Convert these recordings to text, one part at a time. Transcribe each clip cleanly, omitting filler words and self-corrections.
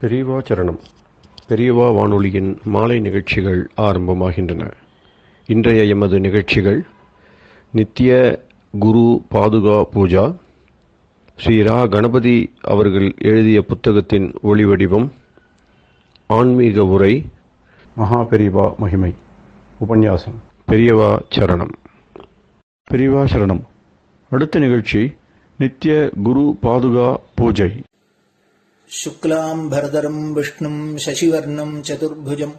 பெரியவா சரணம். பெரியவா வானொலியின் மாலை நிகழ்ச்சிகள் ஆரம்பமாகின்றன. இன்றைய எமது நிகழ்ச்சிகள் நித்திய குரு பாதுகா பூஜா, ஸ்ரீ ரா கணபதி அவர்கள் எழுதிய புத்தகத்தின் ஒளிவடிவம், ஆன்மீக உரை, மகா பெரியவா மகிமை, உபன்யாசம். பெரியவா சரணம். பெரியவா சரணம். அடுத்த நிகழ்ச்சி நித்திய குரு பாதுகா பூஜை. शुक्लां भरदरं विष्णुं शशिवर्णं चतुर्भुजं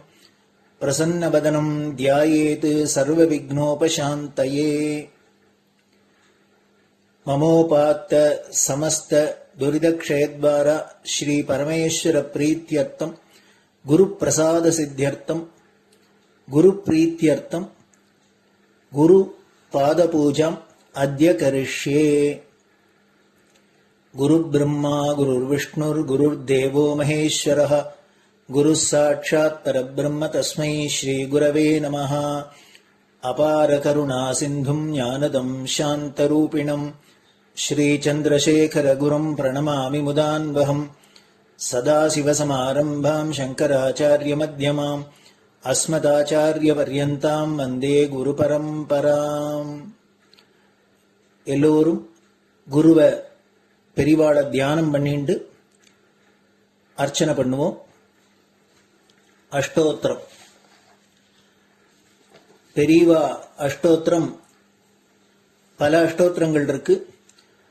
प्रसन्नवदनं ध्यायेत् सर्वविघ्नोपशान्तये। ममोपात्त समस्त दुरितक्षयद्वारा श्री परमेश्वर प्रीत्यर्थं गुरुप्रसाद सिद्ध्यर्थं गुरुप्रीत्यर्थं गुरुपादपूजाम् अद्य करिष्ये। गुरुर्ब्रह्मा गुरुर्विष्णुर्गुरुर्देवो महेश्वरः गुरुः साक्षात् परब्रह्म तस्मै श्रीगुरवे नमः। अपार करुणासिन्धुं ज्ञानदं शान्तरूपिणं श्रीचन्द्रशेखरगुरुं प्रणमामि मुदान्वहम्। सदाशिवसमारम्भां शङ्कराचार्यमध्यमाम् अस्मदाचार्यपर्यन्तां वन्दे गुरुपरम्पराम्. எல்லோரும் குருவை பெரிவாளை தியானம் பண்ணிண்டு அர்ச்சனை பண்ணுவோம். அஷ்டோத்திரம். பெரியவா அஷ்டோத்திரம் பல அஷ்டோத்திரங்கள் இருக்கு.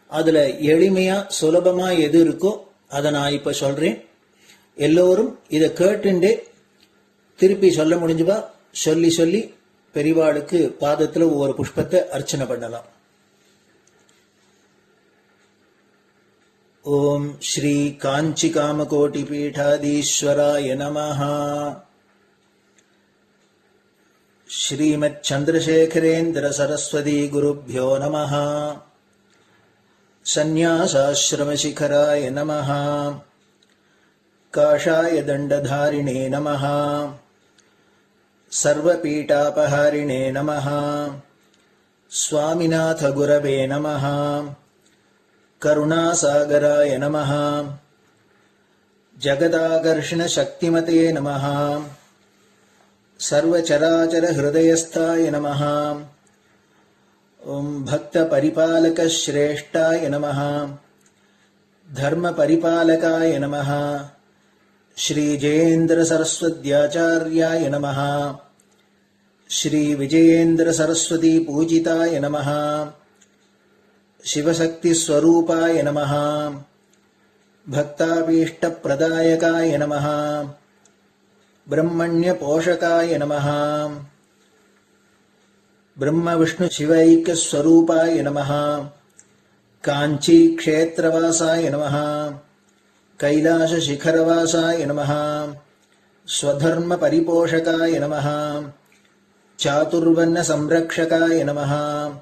அதுல எளிமையா சுலபமா எது இருக்கோ அதை நான் இப்ப சொல்றேன். எல்லோரும் இதை கேட்டுண்டே திருப்பி சொல்ல முடிஞ்சுவா சொல்லி சொல்லி பெரிவாளுக்கு பாதத்துல ஒவ்வொரு புஷ்பத்தை அர்ச்சனை பண்ணலாம். ओम श्री कांची कामकोटि पीठाधीश्वराय नमः. श्रीमत् चंद्रशेखरेन्द्र सरस्वती गुरुभ्यो नमः. संन्यासाश्रम शिखराय नमः. काषाय दंडधारिणे नमः. सर्वपीठापहारिणे नमः. स्वामिनाथ गुरवे नमः. करुणासागराय नमः. जगदाकर्षण शक्तिमते नमः. सर्वचराचर हृदयस्थाय नमः. ओम भक्त परिपालक श्रेष्ठाय नमः. धर्म परिपालकाय नमः. श्री जयेन्द्र सरस्वत्याचार्याय नमः. श्री विजयेन्द्र सरस्वती पूजिताय नमः. शिवशक्ति स्वरूपाय नमः. भक्ताभीष्ट प्रदायकाय नमः. ब्रह्मण्य पोषकाय नमः. ब्रह्म विष्णु शिवैक्य स्वरूपाय नमः. कांची क्षेत्रवासाय नमः. कैलाश शिखरवासाय नमः. स्वधर्म परिपोषकाय नमः. चातुर्वर्ण संरक्षकाय नमः.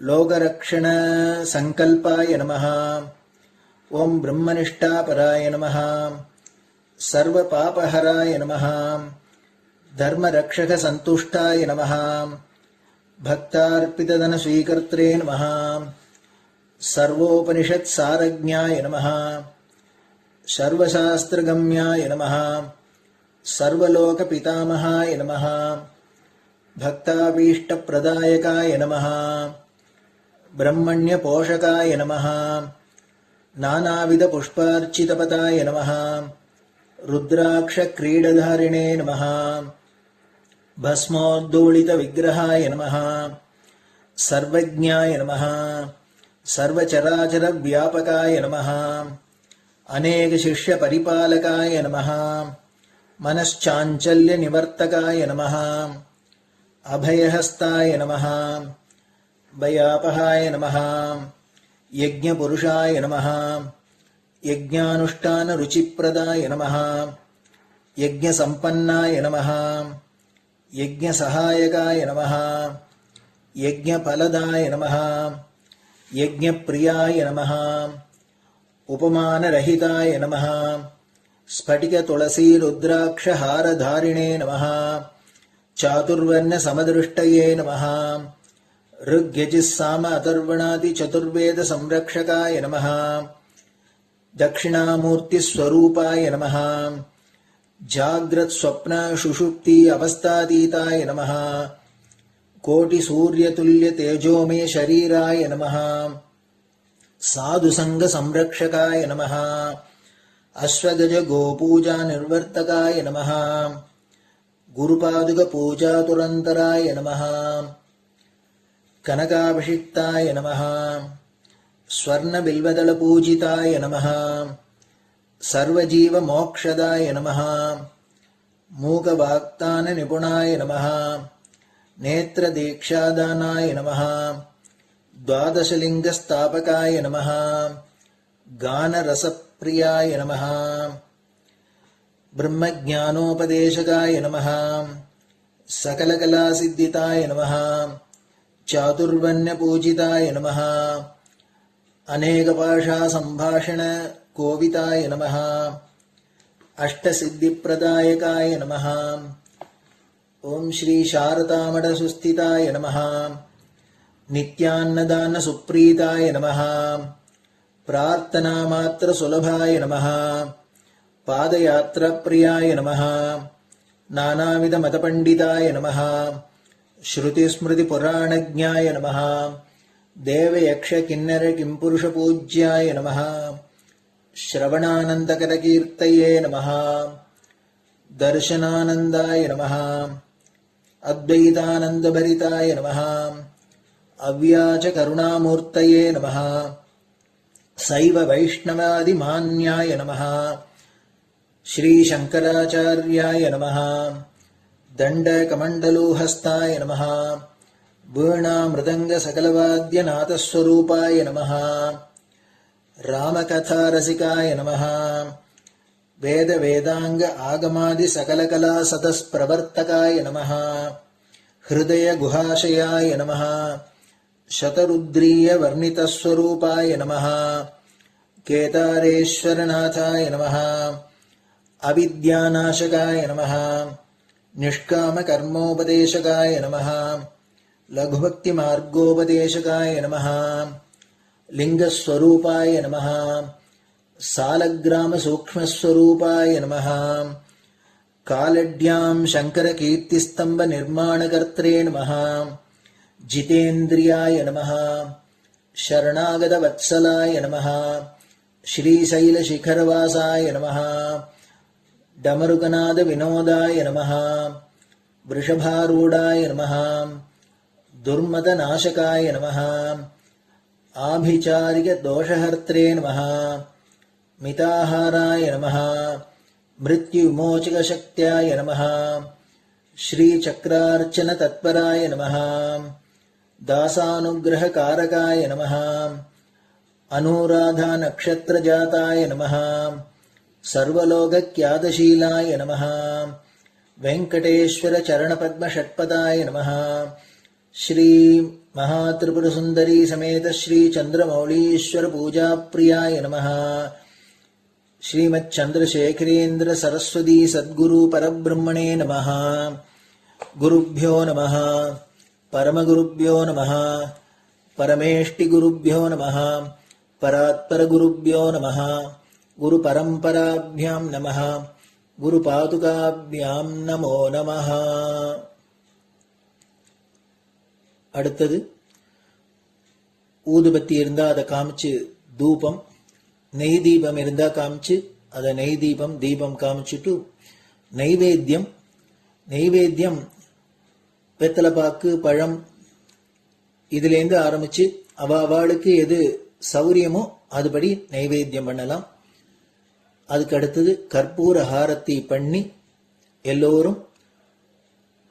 लोकरक्षण संकल्पाय नमः. ओम ब्रह्मनिष्ठापराय नमः. सर्वपापहराय नमः. धर्मरक्षक संतुष्टाय नमः. भक्तार्पितधन स्वीकर्त्रे नमः. सर्वोपनिषत् सारज्ञाय नमः. सर्वशास्त्रगम्याय नमः. सर्वलोक पितामहाय नमः. भक्ताभीष्ट प्रदायकाय नमः. ब्रह्मण्य पोषकाय नमः. नानाविध पुष्पार्चितपताय नमः. रुद्राक्ष क्रीडधारिणे नमः. भस्मोद्दोलित विग्रहाय नमः. सर्वज्ञाय नमः. सर्वचराचर व्यापकाय नमः. अनेक शिष्य परिपालकाय नमः. मनश्चाञ्चल्य निवर्तकाय नमः. अभयहस्ताय नमः. भयापहाय नमः. यज्ञपुरुषाय नमः. यज्ञानुष्ठान रुचिप्रदाय नमः. यज्ञसम्पन्नाय नमः. यज्ञसहायकाय नमः. यज्ञफलदाय नमः. यज्ञप्रियाय नमः. उपमानरहिताय नमः. स्फटिक तुलसी रुद्राक्ष हारधारिणे नमः. चातुर्वर्ण समदृष्टये नमः. ऋग्यजुस्साम अथर्वणादि चतुर्वेद संरक्षकाय नमः. दक्षिणामूर्तिस्वरूपाय नमः जाग्रत् स्वप्न सुषुप्ति अवस्थातीताय नमः कोटिसूर्यतुल्यतेजोमय शरीराय नमः साधुसङ्गसंरक्षकाय नमः अश्वगज गोपूजा निर्वर्तकाय नमः गुरुपादुकपूजातुरन्तराय नमः कनकाभिषिक्ताय नमः स्वर्णबिल्वदलपूजिताय नमः सर्वजीवमोक्षदाय नमः मूकवाक्ताननिपुणाय नमः नेत्रदीक्षादानाय नमः द्वादशलिङ्गस्थापकाय नमः गानरसप्रियाय नमः ब्रह्मज्ञानोपदेशकाय नमः सकलकलासिद्धिताय नमः चातुर्वर्ण्यपूजिताय नमः अनेकभाषासम्भाषण कोविताय नमः अष्टसिद्धिप्रदायकाय नमः ओम श्री शारदामठसुस्थिताय नमः नित्यान्नदानसुप्रीताय नमः प्रार्थनामात्रसुलभाय नमः पादयात्राप्रियाय नमः नानाविधमतपण्डिताय नमः श्रुतिस्मृतिपुराणज्ञाय नमः देवयक्षकिन्नरकिंपुरुषपूज्याय नमः श्रवणानन्दकरकीर्तये नमः दर्शनानन्दाय नमः अद्वैतानन्दभरिताय नमः अव्याजकरुणामूर्तये नमः शैव वैष्णवादिमान्याय नमः श्रीशङ्कराचार्याय नमः दण्डकमण्डलोहस्ताय नमः वीणामृदङ्गसकलवाद्यनाथस्वरूपाय नमः रामकथारसिकाय नमः वेदवेदाङ्ग आगमादिसकलकलासतस्प्रवर्तकाय नमः हृदयगुहाशयाय नमः शतरुद्रीयवर्णितस्वरूपाय नमः केदारेश्वरनाथाय नमः अविद्यानाशकाय नमः निष्कामकर्मोपदेशकाय नमः लघुभक्तिमार्गोपदेशकाय नमः लिङ्गस्वरूपाय नमः सालग्रामसूक्ष्मस्वरूपाय नमः कालड्यां शङ्करकीर्तिस्तम्भनिर्माणकर्त्रे नमः जितेन्द्रियाय नमः शरणागतवत्सलाय नमः श्रीशैलशिखरवासाय नमः डमरुकनादविनोदाय नमः वृषभारूढाय नमः दुर्मदनाशकाय नमः आभिचारिकदोषहर्त्रे नमः मिताहाराय नमः मृत्युविमोचकशक्त्याय नमः श्रीचक्रार्चनतत्पराय नमः दासानुग्रहकारकाय नमः अनुराधानक्षत्रजाताय नमः सर्वलोकख्यातशीलाय नमः वेङ्कटेश्वरचरणपद्मषट्पदाय नमः श्री महात्रिपुरसुन्दरी समेत श्री चन्द्रमौलीश्वर पूजाप्रियाय नमः श्रीमच्चन्द्रशेखरेन्द्र सरस्वती सद्गुरु परब्रह्मणे नमः गुरुभ्यो नमः परमगुरुभ्यो नमः परमेष्टिगुरुभ्यो नमः परात्परगुरुभ्यो नमः गुरुपरम्पराभ्यां नमः गुरुपादुकाभ्यां नमो नमः. அடுத்தது ஊதுபத்தி இருந்தா அதை காமிச்சு தூபம், நெய் தீபம் இருந்தா காமிச்சு அதை நெய் தீபம் தீபம் காமிச்சுட்டு நைவேத்தியம் வெத்தலைப்பாக்கு பழம் இதுலேருந்து ஆரம்பிச்சு அவளுக்கு எது சௌரியமோ அதுபடி நைவேத்தியம் பண்ணலாம். அதுக்கு அடுத்தது கற்பூர ஹாரத்தி பண்ணி எல்லோரும்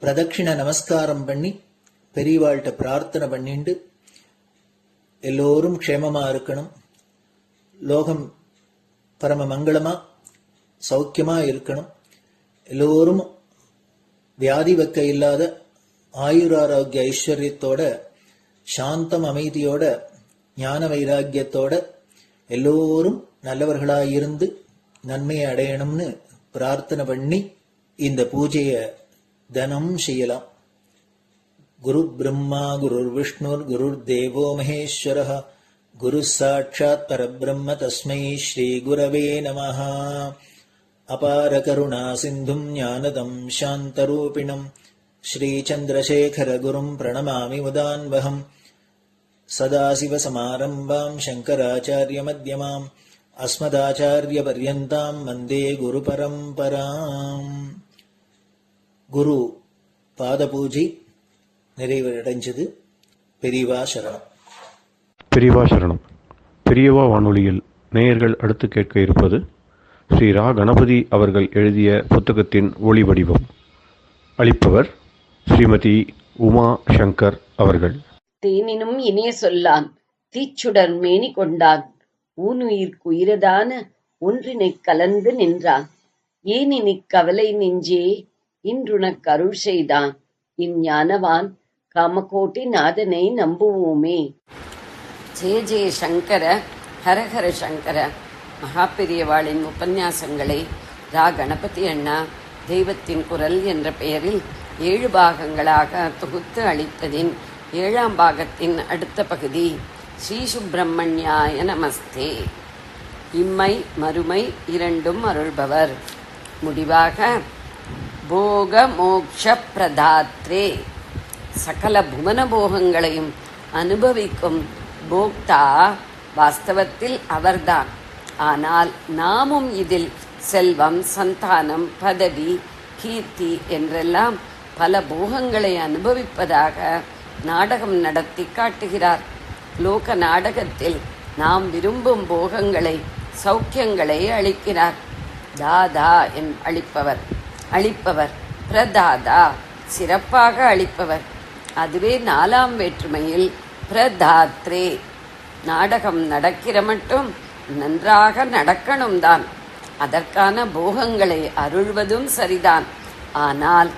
பிரதட்சிண நமஸ்காரம் பண்ணி பெரியவாள்கிட்ட பிரார்த்தனை பண்ணிண்டு எல்லோரும் க்ஷேமமா இருக்கணும், லோகம் பரம மங்களமா சௌக்கியமா இருக்கணும், எல்லோரும் வியாதி வெக்க இல்லாத ஆயுராரோக்கிய ஐஸ்வர்யத்தோட சாந்தம் அமைதியோட ஞான வைராக்கியத்தோட எல்லோரும் நல்லவர்களாயிருந்து நன்மையை அடையணும்னு பிரார்த்தனை பண்ணி இந்த பூஜையை தினம் செய்யலாம். குரு பிரம்மா குருர் விஷ்ணுர் குருர் தேவோ மகேஸ்வரः குரு சாட்சாத் பரபிரம்ம தஸ்மை ஸ்ரீ குரவே நமஹ. அபார கருணா சிந்தும் ஞானதம் சாந்தரூபிணம் ஸ்ரீ சந்திரசேகர குரும் பிரணமாமி முதான்வகம். சதாசிவசமாரம்பாம் சங்கராச்சாரிய மத்யமாம் அஸ்மதாச்சாரிய பர்யந்தாம் வந்தே குரு பரம்பராம். குரு பாத பூஜை நிறைவடைஞ்சது. பெரியவா சரணம். பெரியவா சரணம். பெரியவா வானொலியில் நேயர்கள் அடுத்து கேட்க இருப்பது ஸ்ரீ ரா கணபதி அவர்கள் எழுதிய புத்தகத்தின் ஒளி வடிவம். அளிப்பவர் ஸ்ரீமதி உமா சங்கர் அவர்கள். தேனினும் இனிய சொல்லான் தீச்சுடர் மேனி கொண்டான் ஊனுயிர்க்குயிரதான ஒன்றினைக் கலந்து நின்றான் ஏனினிக் கவலை நெஞ்சே இன்றுனக் அருள் செய்தான் இஞ்ஞானவான் காமகோட்டி நாதனை நம்புவோமே. ஜெய ஜெய சங்கர, ஹரஹர சங்கர. மகாபெரியவாளின் உபன்யாசங்களை ரா கணபதி அண்ணா தெய்வத்தின் குரல் என்ற பெயரில் 7 பாகங்களாக தொகுத்து அளித்ததின் 7ஆம் பாகத்தின் அடுத்த பகுதி ஸ்ரீ சுப்பிரமணியாய நமஸ்தே. இம்மை மறுமை இரண்டும் அருள்பவர். முடிவாக போக மோக்ஷ பிரதாத்ரே, சகல புவன போகங்களையும் அனுபவிக்கும் போக்தா வாஸ்தவத்தில் அவர்தான். ஆனால் நாமும் இதில் செல்வம், சந்தானம், பதவி, கீர்த்தி என்றெல்லாம் பல போகங்களை அனுபவிப்பதாக நாடகம் நடத்தி காட்டுகிறார். லோக நாடகத்தில் நாம் விரும்பும் போகங்களை, சௌக்கியங்களை அளிக்கிறார். தாதா என் அளிப்பவர் பிரதாதா, சிறப்பாக அளிப்பவர். அதுவே 4ஆம் வேற்றுமையில் பிரதாத்ரே. நாடகம் நடக்கிற மட்டும் நன்றாக நடக்கணும் தான். அதற்கான போகங்களை அருள்வதும் சரிதான். ஆனால்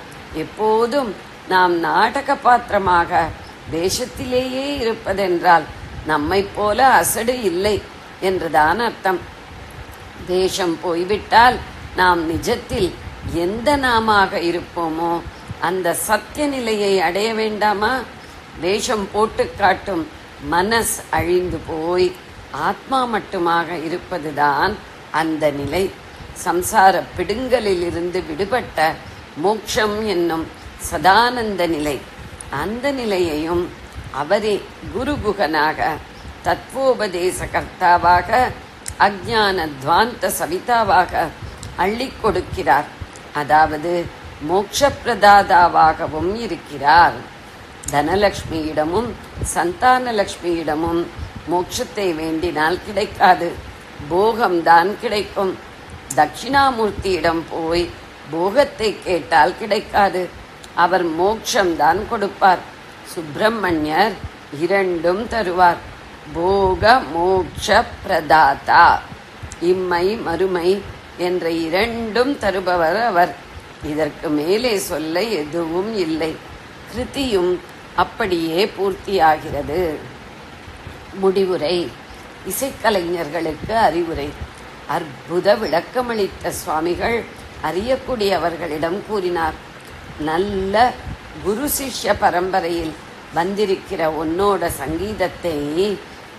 எப்போதும் நாம் நாடக பாத்திரமாக வேஷத்திலேயே இருப்பதென்றால் நம்மைப் போல அசடு இல்லை என்றுதான் அர்த்தம். வேஷம் போய்விட்டால் நாம் நிஜத்தில் எந்த நாமாக இருப்போமோ அந்த சத்திய நிலையை அடைய வேண்டாமா? வேஷம் போட்டு காட்டும் மனஸ் அழிந்து போய் ஆத்மா மட்டுமாக இருப்பதுதான் அந்த நிலை. சம்சார பிடுங்கலில் இருந்து விடுபட்ட மோட்சம் என்னும் சதானந்த நிலை. அந்த நிலையையும் அவரே குருகுகனாக, தத்துவோபதேச கர்த்தாவாக, அஜ்ஞான துவாந்த சவிதாவாக அள்ளிக் கொடுக்கிறார். அதாவது மோட்சப்பிரதாதாவாகவும் இருக்கிறார். தனலட்சுமியிடமும் சந்தானலட்சுமியிடமும் மோட்சத்தை வேண்டினால் கிடைக்காது, போகம்தான் கிடைக்கும். தட்சிணாமூர்த்தியிடம் போய் போகத்தை கேட்டால் கிடைக்காது, அவர் மோட்சம்தான் கொடுப்பார். சுப்பிரமணியர் இரண்டும் தருவார். போக மோட்ச பிரதாதா, இம்மை மறுமை என்ற இரண்டும் தருபவர் அவர். இதற்கு மேலே சொல்ல எதுவும் இல்லை. கிருதியும் அப்படியே பூர்த்தியாகிறது. முடிவுரை. இசைக்கலைஞர்களுக்கு அறிவுரை. அற்புத விளக்கமளித்த சுவாமிகள் அறியக்கூடியவர்களிடம் கூறினார். நல்ல குரு சிஷ்ய பரம்பரையில் வந்திருக்கிற உன்னோட சங்கீதத்தை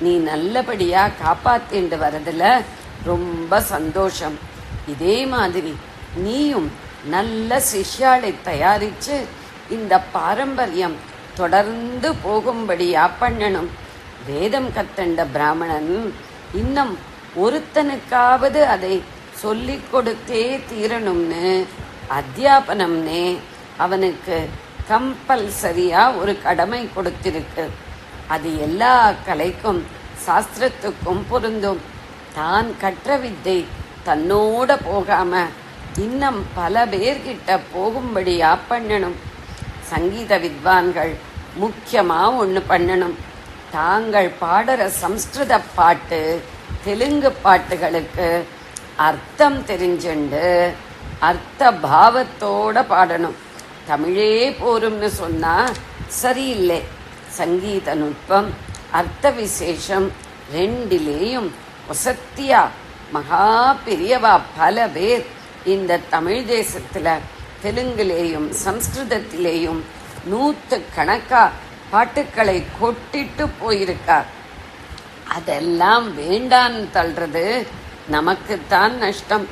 நீ நல்லபடியா காப்பாத்திண்டு வரதுல ரொம்ப சந்தோஷம். இதே மாதிரி நீயும் நல்ல சிஷ்யாளை தயாரிச்சு இந்த பாரம்பரியம் தொடர்ந்து போகும்படியா பண்ணணும். வேதம் கத்தண்ட பிராமணன் இன்னும் ஒருத்தனுக்காவது அதை சொல்லிக் கொடுத்தே தீரணும்னு அத்தியாபனம்னே அவனுக்கு கம்பல்சரியா ஒரு கடமை கொடுத்திருக்கு. அது எல்லா கலைக்கும் சாஸ்திரத்துக்கும் பொருந்தும். தான் கற்ற வித்தை தன்னோட போகாம இன்னும் பல பேர்கிட்ட போகும்படியா பண்ணணும். சங்கீத வித்வான்கள் முக்கியமா ஒன்று பண்ணணும். தாங்கள் பாடுற சம்ஸ்கிருத பாட்டு, தெலுங்கு பாட்டுகளுக்கு அர்த்தம் தெரிஞ்சுண்டு அர்த்த பாவத்தோட பாடணும். தமிழே போரும்னு சொன்னா சரியில்லை. சங்கீத நுட்பம், அர்த்த விசேஷம் ரெண்டிலேயும் வசத்தியா மகா பெரியவா பல பேர் இந்த தமிழ் தேசத்துல தெலுங்குலேயும் சம்ஸ்கிருதத்திலேயும் 100 கணக்கா பாட்டுக்களை கொட்டிட்டு போயிருக்கார். அதெல்லாம் வேண்டான்னு தள்ளுறது நமக்குத்தான் நஷ்டம்.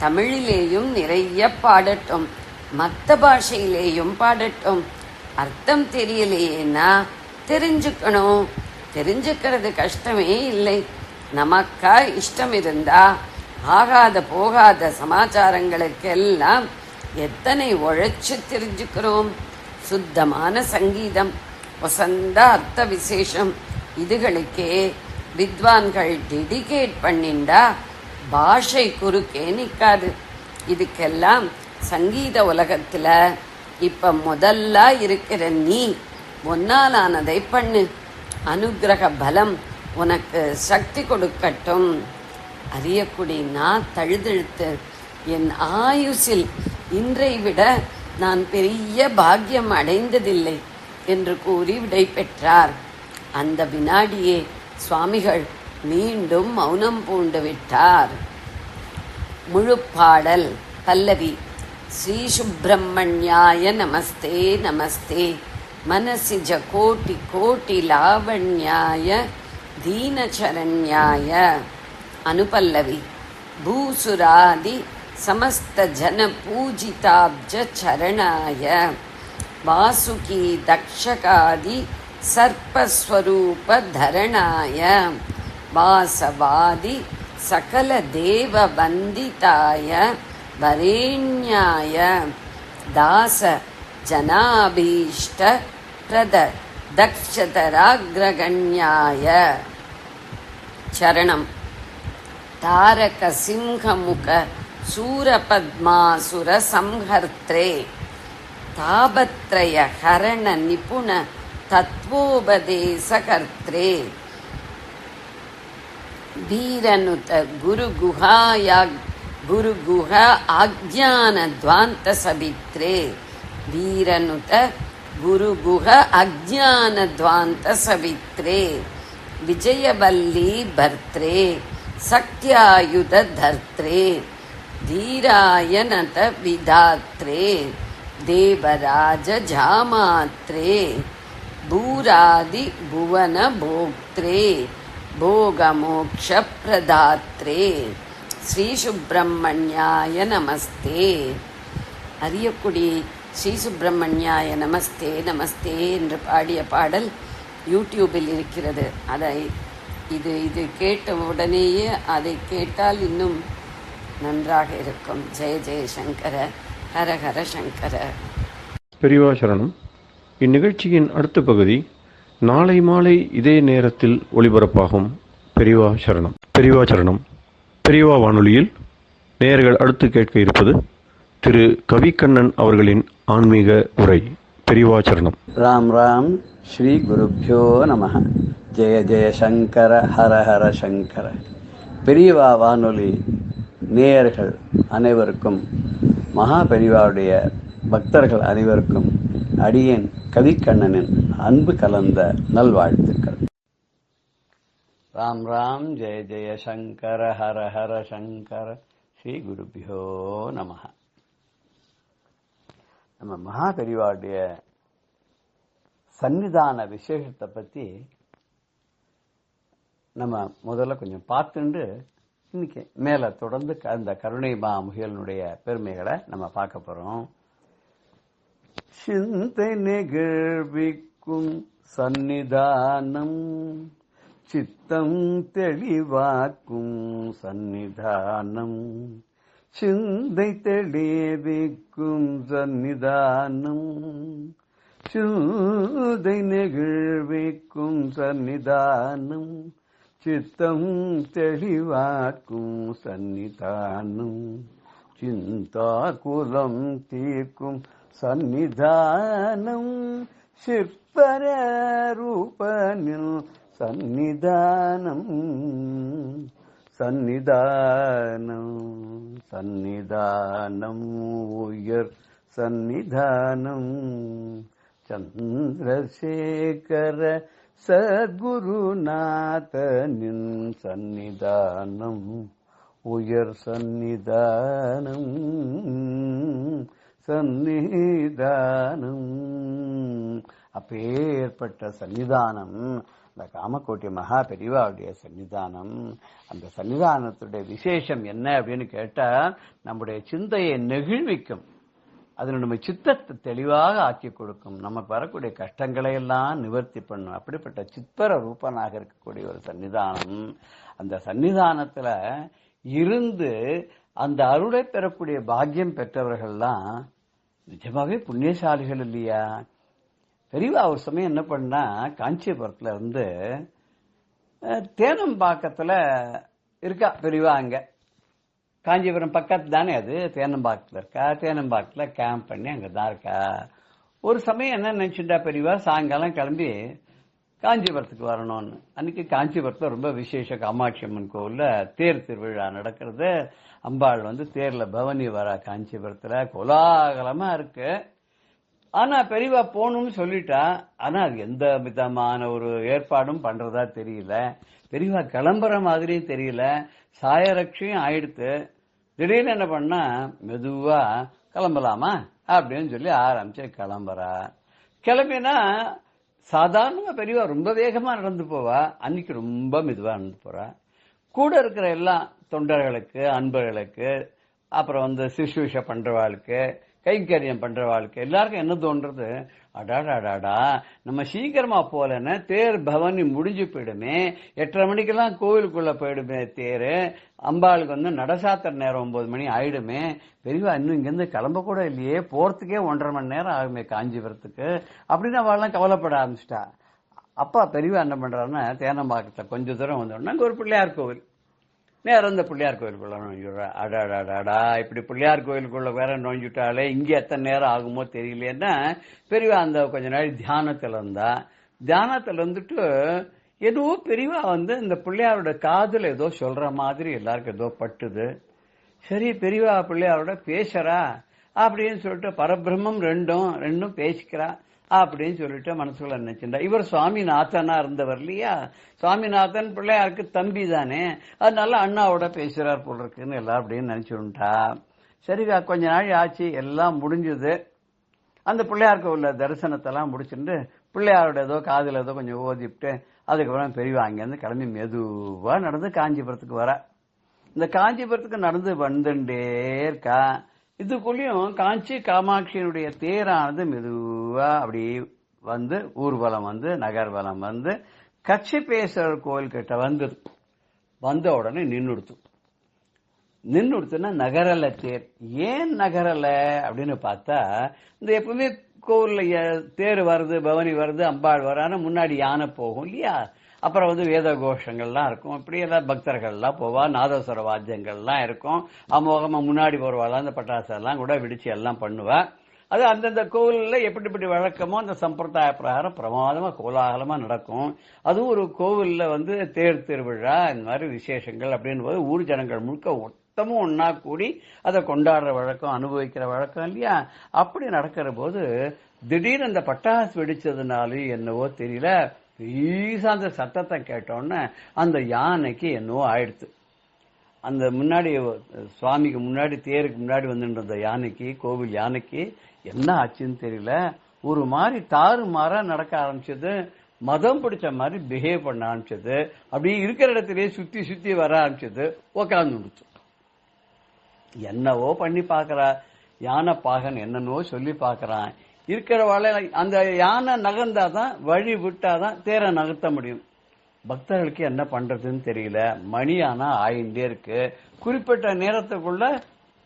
தமிழிலேயும் நிறைய பாடட்டும், மற்ற பாஷையிலேயும் பாடட்டும். அர்த்தம் தெரியலையேன்னா தெரிஞ்சுக்கணும். தெரிஞ்சுக்கிறது கஷ்டமே இல்லை. நமக்கா இஷ்டம் இருந்தா ஆகாத போகாத சமாச்சாரங்களுக்கெல்லாம் எத்தனை உழைச்சு தெரிஞ்சுக்கிறோம். சுத்தமான சங்கீதம், வசந்த அர்த்த விசேஷம், இதுகளுக்கே வித்வான்கள் டெடிகேட் பண்ணிண்டா பாஷை குறுக்கே நிற்காது. இதுக்கெல்லாம் சங்கீத உலகத்துல இப்ப முதல்ல இருக்கிற நீ ஒன்னாலானதை பண்ணு. அனுகிரக பலம் உனக்கு சக்தி கொடுக்கட்டும். அறியக்குடி நான் தழுதழுத்து என் ஆயுசில் இன்றை விட நான் பெரிய பாக்கியம் அடைந்ததில்லை என்று கூறி விடை பெற்றார். அந்த வினாடியே சுவாமிகள் மீண்டும் மௌனம் பூண்டு விட்டார். முழுப்பாடல் பல்லவி. ஸ்ரீ சுப்பிரமணியாய நமஸ்தே நமஸ்தே மனசிஜ கோட்டி கோட்டி லாவண்யாய தீனசரண்யாய. அனுபல்லவி. பூசுராதி சமஸ்த ஜன பூஜிதாப்ஜ சரணாய வாசுகி தக்ஷகாதி சர்ப்பஸ்வரூப தரணாய வாசவாதி சகல தேவ வந்திதாய வரேண்யாய தாச ஜனாபீஷ்ட பிரத தக்ஷதராக்ரகண்யாய. சரணம். தாரக சிம்ஹமுக சூரபத்மாசுர சம்ஹர்த்ரே தாபத்ரய ஹரண நிபுண தத்வோபதேசகர்த்ரே வீரனுத குருகுஹ ஆக்ஞானத்வாந்த சவித்ரே. வீரனுத குருகுஹ அஜ்ஞானத்வாந்த சவித்ரே விஜயவல்லி பர்த்ரே சக்தியாயுத தர்த்ரே தீராயனத விதாத்ரே தேவராஜ ஜாமாத்ரே பூராதி புவன போக்த்ரே போகமோக்ஷ பிரதாத்ரே. ஸ்ரீ சுப்பிரமணியாய நமஸ்தே. அறியக்குடி ஸ்ரீ சுப்பிரமணியாய நமஸ்தே நமஸ்தே என்று பாடிய பாடல் யூடியூபில் இருக்கிறது. அதை இது கேட்ட உடனேயே அதை கேட்டால் இன்னும் நன்றாக இருக்கும். ஜெய ஜெய சங்கர, ஹர ஹர சங்கர. பெரியவா சரணம். இந்நிகழ்ச்சியின் அடுத்த பகுதி நாளை மாலை இதே நேரத்தில் ஒளிபரப்பாகும். பெரியவா சரணம். பெரியவா சரணம். பெரியவா வானொலியில் நேயர்கள் அடுத்து கேட்க இருப்பது திரு கவிக்கண்ணன் அவர்களின் ஆன்மீக உரை. பெரியவா சரணம். ராம் ராம். ஸ்ரீ குருப்யோ நமஹ. ஜெய ஜெய சங்கர, ஹர ஹர சங்கர. பெரியவா வானொலி நேயர்கள் அனைவருக்கும், மகா பெரியவாவுடைய பக்தர்கள் அனைவருக்கும் அடியேன் கவிக்கண்ணனின் அன்பு கலந்த நல்வாழ்த்துக்கள். ராம் ராம். ஜெய ஜெய சங்கர, ஹர ஹர சங்கர. ஸ்ரீ குருபியோ நமஹ. நம்ம மகா பெரியவாவுடைய சன்னிதான விசேஷத்தை பத்தி நம்ம முதல்ல கொஞ்சம் பார்த்துண்டு இன்னைக்கு மேல தொடர்ந்து அந்த கருணை மாமுகியனுடைய பெருமைகளை நம்ம பார்க்க போறோம். சிந்தை நிகழ்விக்கும் சன்னிதானம், சித்தம் தெளிவாக்கும் சன்னிதானம், சிந்தை தெளிவிக்கும் சன்னிதானம், சிந்தை நெகிழ்விக்கும் சன்னிதானம், சித்தம் தெளிவாக்கும் சன்னிதானம், சிந்தா குலம் தீர்க்கும் சன்னிதானம், சிற்பர ரூபனில் சன்னிதானம், சன்னிதானம், சன்னிதானம், உயர் சன்னிதானம், சந்திரசேகர சத்குருநாதனின் சன்னிதானம், உயர் சன்னிதானம், சன்னிதானம். அப்பேற்பட்ட சன்னிதானம் இந்த காமக்கோட்டி மகா பெரியவாவுடைய சன்னிதானம். அந்த சன்னிதானத்துடைய விசேஷம் என்ன அப்படின்னு கேட்டா, நம்முடைய சிந்தையை நெகிழ்விக்கும். அதுல நம்ம சித்தத்தை தெளிவாக ஆக்கி கொடுக்கும். நமக்கு வரக்கூடிய கஷ்டங்களை எல்லாம் நிவர்த்தி பண்ணும். அப்படிப்பட்ட சித்பர ரூபனாக இருக்கக்கூடிய ஒரு சன்னிதானம். அந்த சன்னிதானத்துல இருந்து அந்த அருளை பெறக்கூடிய பாக்கியம் பெற்றவர்கள்லாம் நிஜமாவே புண்ணியசாலிகள் இல்லையா? பெரியவா ஒரு சமயம் என்ன பண்ணா, காஞ்சிபுரத்துல இருந்து தேனம்பாக்கத்துல இருக்கா பெரியவா. அங்க காஞ்சிபுரம் பக்கத்து தானே அது, தேனம்பாக்கத்துல இருக்கா. தேனம்பாக்கத்துல கேம்ப் பண்ணி அங்கதான் இருக்கா. ஒரு சமயம் என்ன நினைச்சுட்டா பெரியவா, சாயங்காலம் கிளம்பி காஞ்சிபுரத்துக்கு வரணும்னு. அன்னைக்கு காஞ்சிபுரத்துல ரொம்ப விசேஷ காமாட்சி அம்மன் கோவில்ல தேர் திருவிழா நடக்கிறது. அம்பாள் தேர்ல பவனி வர காஞ்சிபுரத்துல கோலாகலமா இருக்கு. ஆனா பெரியவா போகணும்னு சொல்லிட்டா. ஆனா அது எந்த விதமான ஒரு ஏற்பாடும் பண்றதா தெரியல. பெரியவா கிளம்புற மாதிரியும் தெரியல. சாயரட்சியும் ஆயிடுத்து. திடீர்னு என்ன பண்ணா, மெதுவா கிளம்பலாமா அப்படின்னு சொல்லி ஆரம்பிச்சு கிளம்புறா. கிளம்பினா சாதாரணமா பெரியவா ரொம்ப வேகமா நடந்து போவா. அன்னைக்கு ரொம்ப மெதுவா நடந்து போறா. கூட இருக்கிற எல்லா தொண்டர்களுக்கு, அன்பர்களுக்கு, அப்புறம் சிசுஷ பண்றவாளுக்கு, கைங்கரியம் பண்றவாளுக்கு எல்லாருக்கும் என்ன தோன்றது, அடாடாடாடா நம்ம சீக்கிரமா போலன்னு தேர் பவனி முடிஞ்சு போயிடுமே, 8:30 மணிக்கெல்லாம் கோவிலுக்குள்ள போயிடுமே தேரு, அம்பாளுக்கு நடசாத்திர நேரம் 9 மணி ஆயிடுமே, பெரியவா இன்னும் இங்கிருந்து கிளம்ப கூட இல்லையே, போறதுக்கே 1.5 மணி நேரம் ஆகுமே காஞ்சிபுரத்துக்கு அப்படின்னு அவள்லாம் கவலைப்பட ஆரம்பிச்சிட்டா. அப்பா பெரியவா என்ன பண்றாருன்னா, தேனம்பாக்கத்துல கொஞ்ச தூரம் வந்தோடனே அங்க ஒரு பிள்ளையார் கோவில், நேரம் இந்த பிள்ளையார் கோயிலுக்குள்ள நுழைஞ்சுடுறா. அடாடாடாடா இப்படி பிள்ளையார் கோயிலுக்குள்ள வேற நுழைஞ்சுட்டாலே இங்க எத்தனை நேரம் ஆகுமோ தெரியலையேன்னா பெரியவா கொஞ்ச நாள் தியானத்துல இருந்தா. தியானத்துல இருந்துட்டு ஏதோ பெரியவா இந்த பிள்ளையாரோட காதுல ஏதோ சொல்ற மாதிரி எல்லாருக்கும் ஏதோ பட்டுது. சரி பெரியவா பிள்ளையாரோட பேசுறா அப்படின்னு சொல்லிட்டு பரபிரம்மம் ரெண்டும் பேசிக்கிறா அப்படின்னு சொல்லிட்டு மனசுக்குள்ள நினைச்சுட்டா. இவர் சுவாமிநாதனா இருந்தவர் இல்லையா, சுவாமிநாதன் பிள்ளையாருக்கு தம்பி தானே, அதனால அண்ணாவோட பேசுறார் போல் இருக்குன்னு எல்லாம் அப்படின்னு நினைச்சுட்டா. சரி கொஞ்ச நாள் ஆச்சு, எல்லாம் முடிஞ்சது. அந்த பிள்ளையாருக்கு உள்ள தரிசனத்தெல்லாம் முடிச்சுட்டு பிள்ளையாரோட ஏதோ காதுல ஏதோ கொஞ்சம் ஓதிவிட்டு அதுக்கப்புறம் பெரியவா அங்கிருந்து கிளம்பி மெதுவா நடந்து காஞ்சிபுரத்துக்கு வர. இந்த காஞ்சிபுரத்துக்கு நடந்து வந்துட்டே இருக்கா. இதுக்குள்ளயும் காஞ்சி காமாட்சியினுடைய தேரானது மெதுவா அப்படி ஊர்வலம் நகர்வலம் கச்சிபேஸ்வரர் கோயில் கிட்ட வந்த உடனே நின்னுடுத்துன்னா நகரல தேர். ஏன் நகரல அப்படின்னு பார்த்தா, இந்த எப்பவுமே கோவில்ல தேர் வருது, பவனி வருது, அம்பாள் வரான முன்னாடி யானை போகும் இல்லையா, அப்புறம் வேத கோஷங்கள்லாம் இருக்கும், இப்படி எல்லாம் பக்தர்கள்லாம் போவா, நாதஸ்வர வாத்தியங்கள்லாம் இருக்கும், அமோகமா முன்னாடி போறவாள் அந்த பட்டாசெல்லாம் கூட விடிச்சு எல்லாம் பண்ணுவா. அது அந்தந்த கோவில்ல எப்படி வழக்கமோ அந்த சம்பிரதாய பிரகாரம் பிரமாதமா கோலாகலமா நடக்கும். அதுவும் ஒரு கோவில்ல தேர் திருவிழா இந்த மாதிரி விசேஷங்கள் அப்படின்னு போது ஊர் ஜனங்கள் முழுக்க மொத்தமும் ஒன்னா கூடி அதை கொண்டாடுற வழக்கம், அனுபவிக்கிற வழக்கம் இல்லையா. அப்படி நடக்கிற போது திடீர்னு அந்த பட்டாசு வெடிச்சதுனாலும் என்னவோ தெரியல, அந்த சத்தத்தை கேட்டோன்னு அந்த யானைக்கு என்னவோ ஆயிடுத்து. அந்த முன்னாடி சுவாமிக்கு முன்னாடி தேருக்கு முன்னாடி வந்துட்டு யானைக்கு, கோவில் யானைக்கு என்ன ஆச்சுன்னு தெரியல, ஒரு மாதிரி தாறுமாறா நடக்க ஆரம்பிச்சது, மதம் பிடிச்ச மாதிரி பிஹேவ் பண்ண ஆரம்பிச்சது, அப்படியே இருக்கிற இடத்திலேயே சுத்தி சுத்தி வர ஆரம்பிச்சது, உக்காந்து முடிச்சு. என்னவோ பண்ணி பாக்குறா யானை பாகன், என்னன்னோ சொல்லி பாக்குறான். இருக்கிற வாழை அந்த யானை நகர்ந்தாதான், வழி விட்டாதான் தேரை நகர்த்த முடியும். பக்தர்களுக்கு என்ன பண்றதுன்னு தெரியல, மணி ஆனா ஆயிண்டே இருக்கு. குறிப்பிட்ட நேரத்துக்குள்ள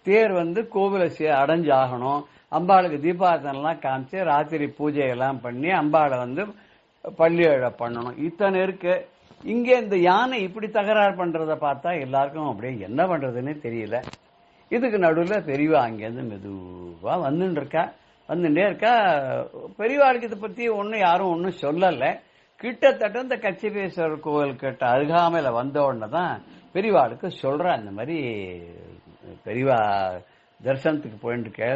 தேர் கோவிலை அடைஞ்சு ஆகணும். அம்பாளுக்கு தீபாரதனெல்லாம் காமிச்சு ராத்திரி பூஜை எல்லாம் பண்ணி அம்பாளை பள்ளி பண்ணணும். இத்தனை இருக்கு. இங்கே இந்த யானை இப்படி தகராறு பண்றத பார்த்தா எல்லாருக்கும் அப்படியே என்ன பண்றதுன்னு தெரியல. இதுக்கு நடுவில் பெரியவா அங்கேருந்து மெதுவா வந்துட்டே இருக்கா. பெரியவாளுக்கு இதை பத்தி யாரும் ஒன்னும் சொல்லல. கிட்டத்தட்ட இந்த கச்சிபேஸ்வரர் கோவில் கிட்ட அருகாமையில வந்த உடனே தான் பெரியவாளுக்கு சொல்றா, இந்த மாதிரி பெரியவா தரிசனத்துக்கு போயிட்டு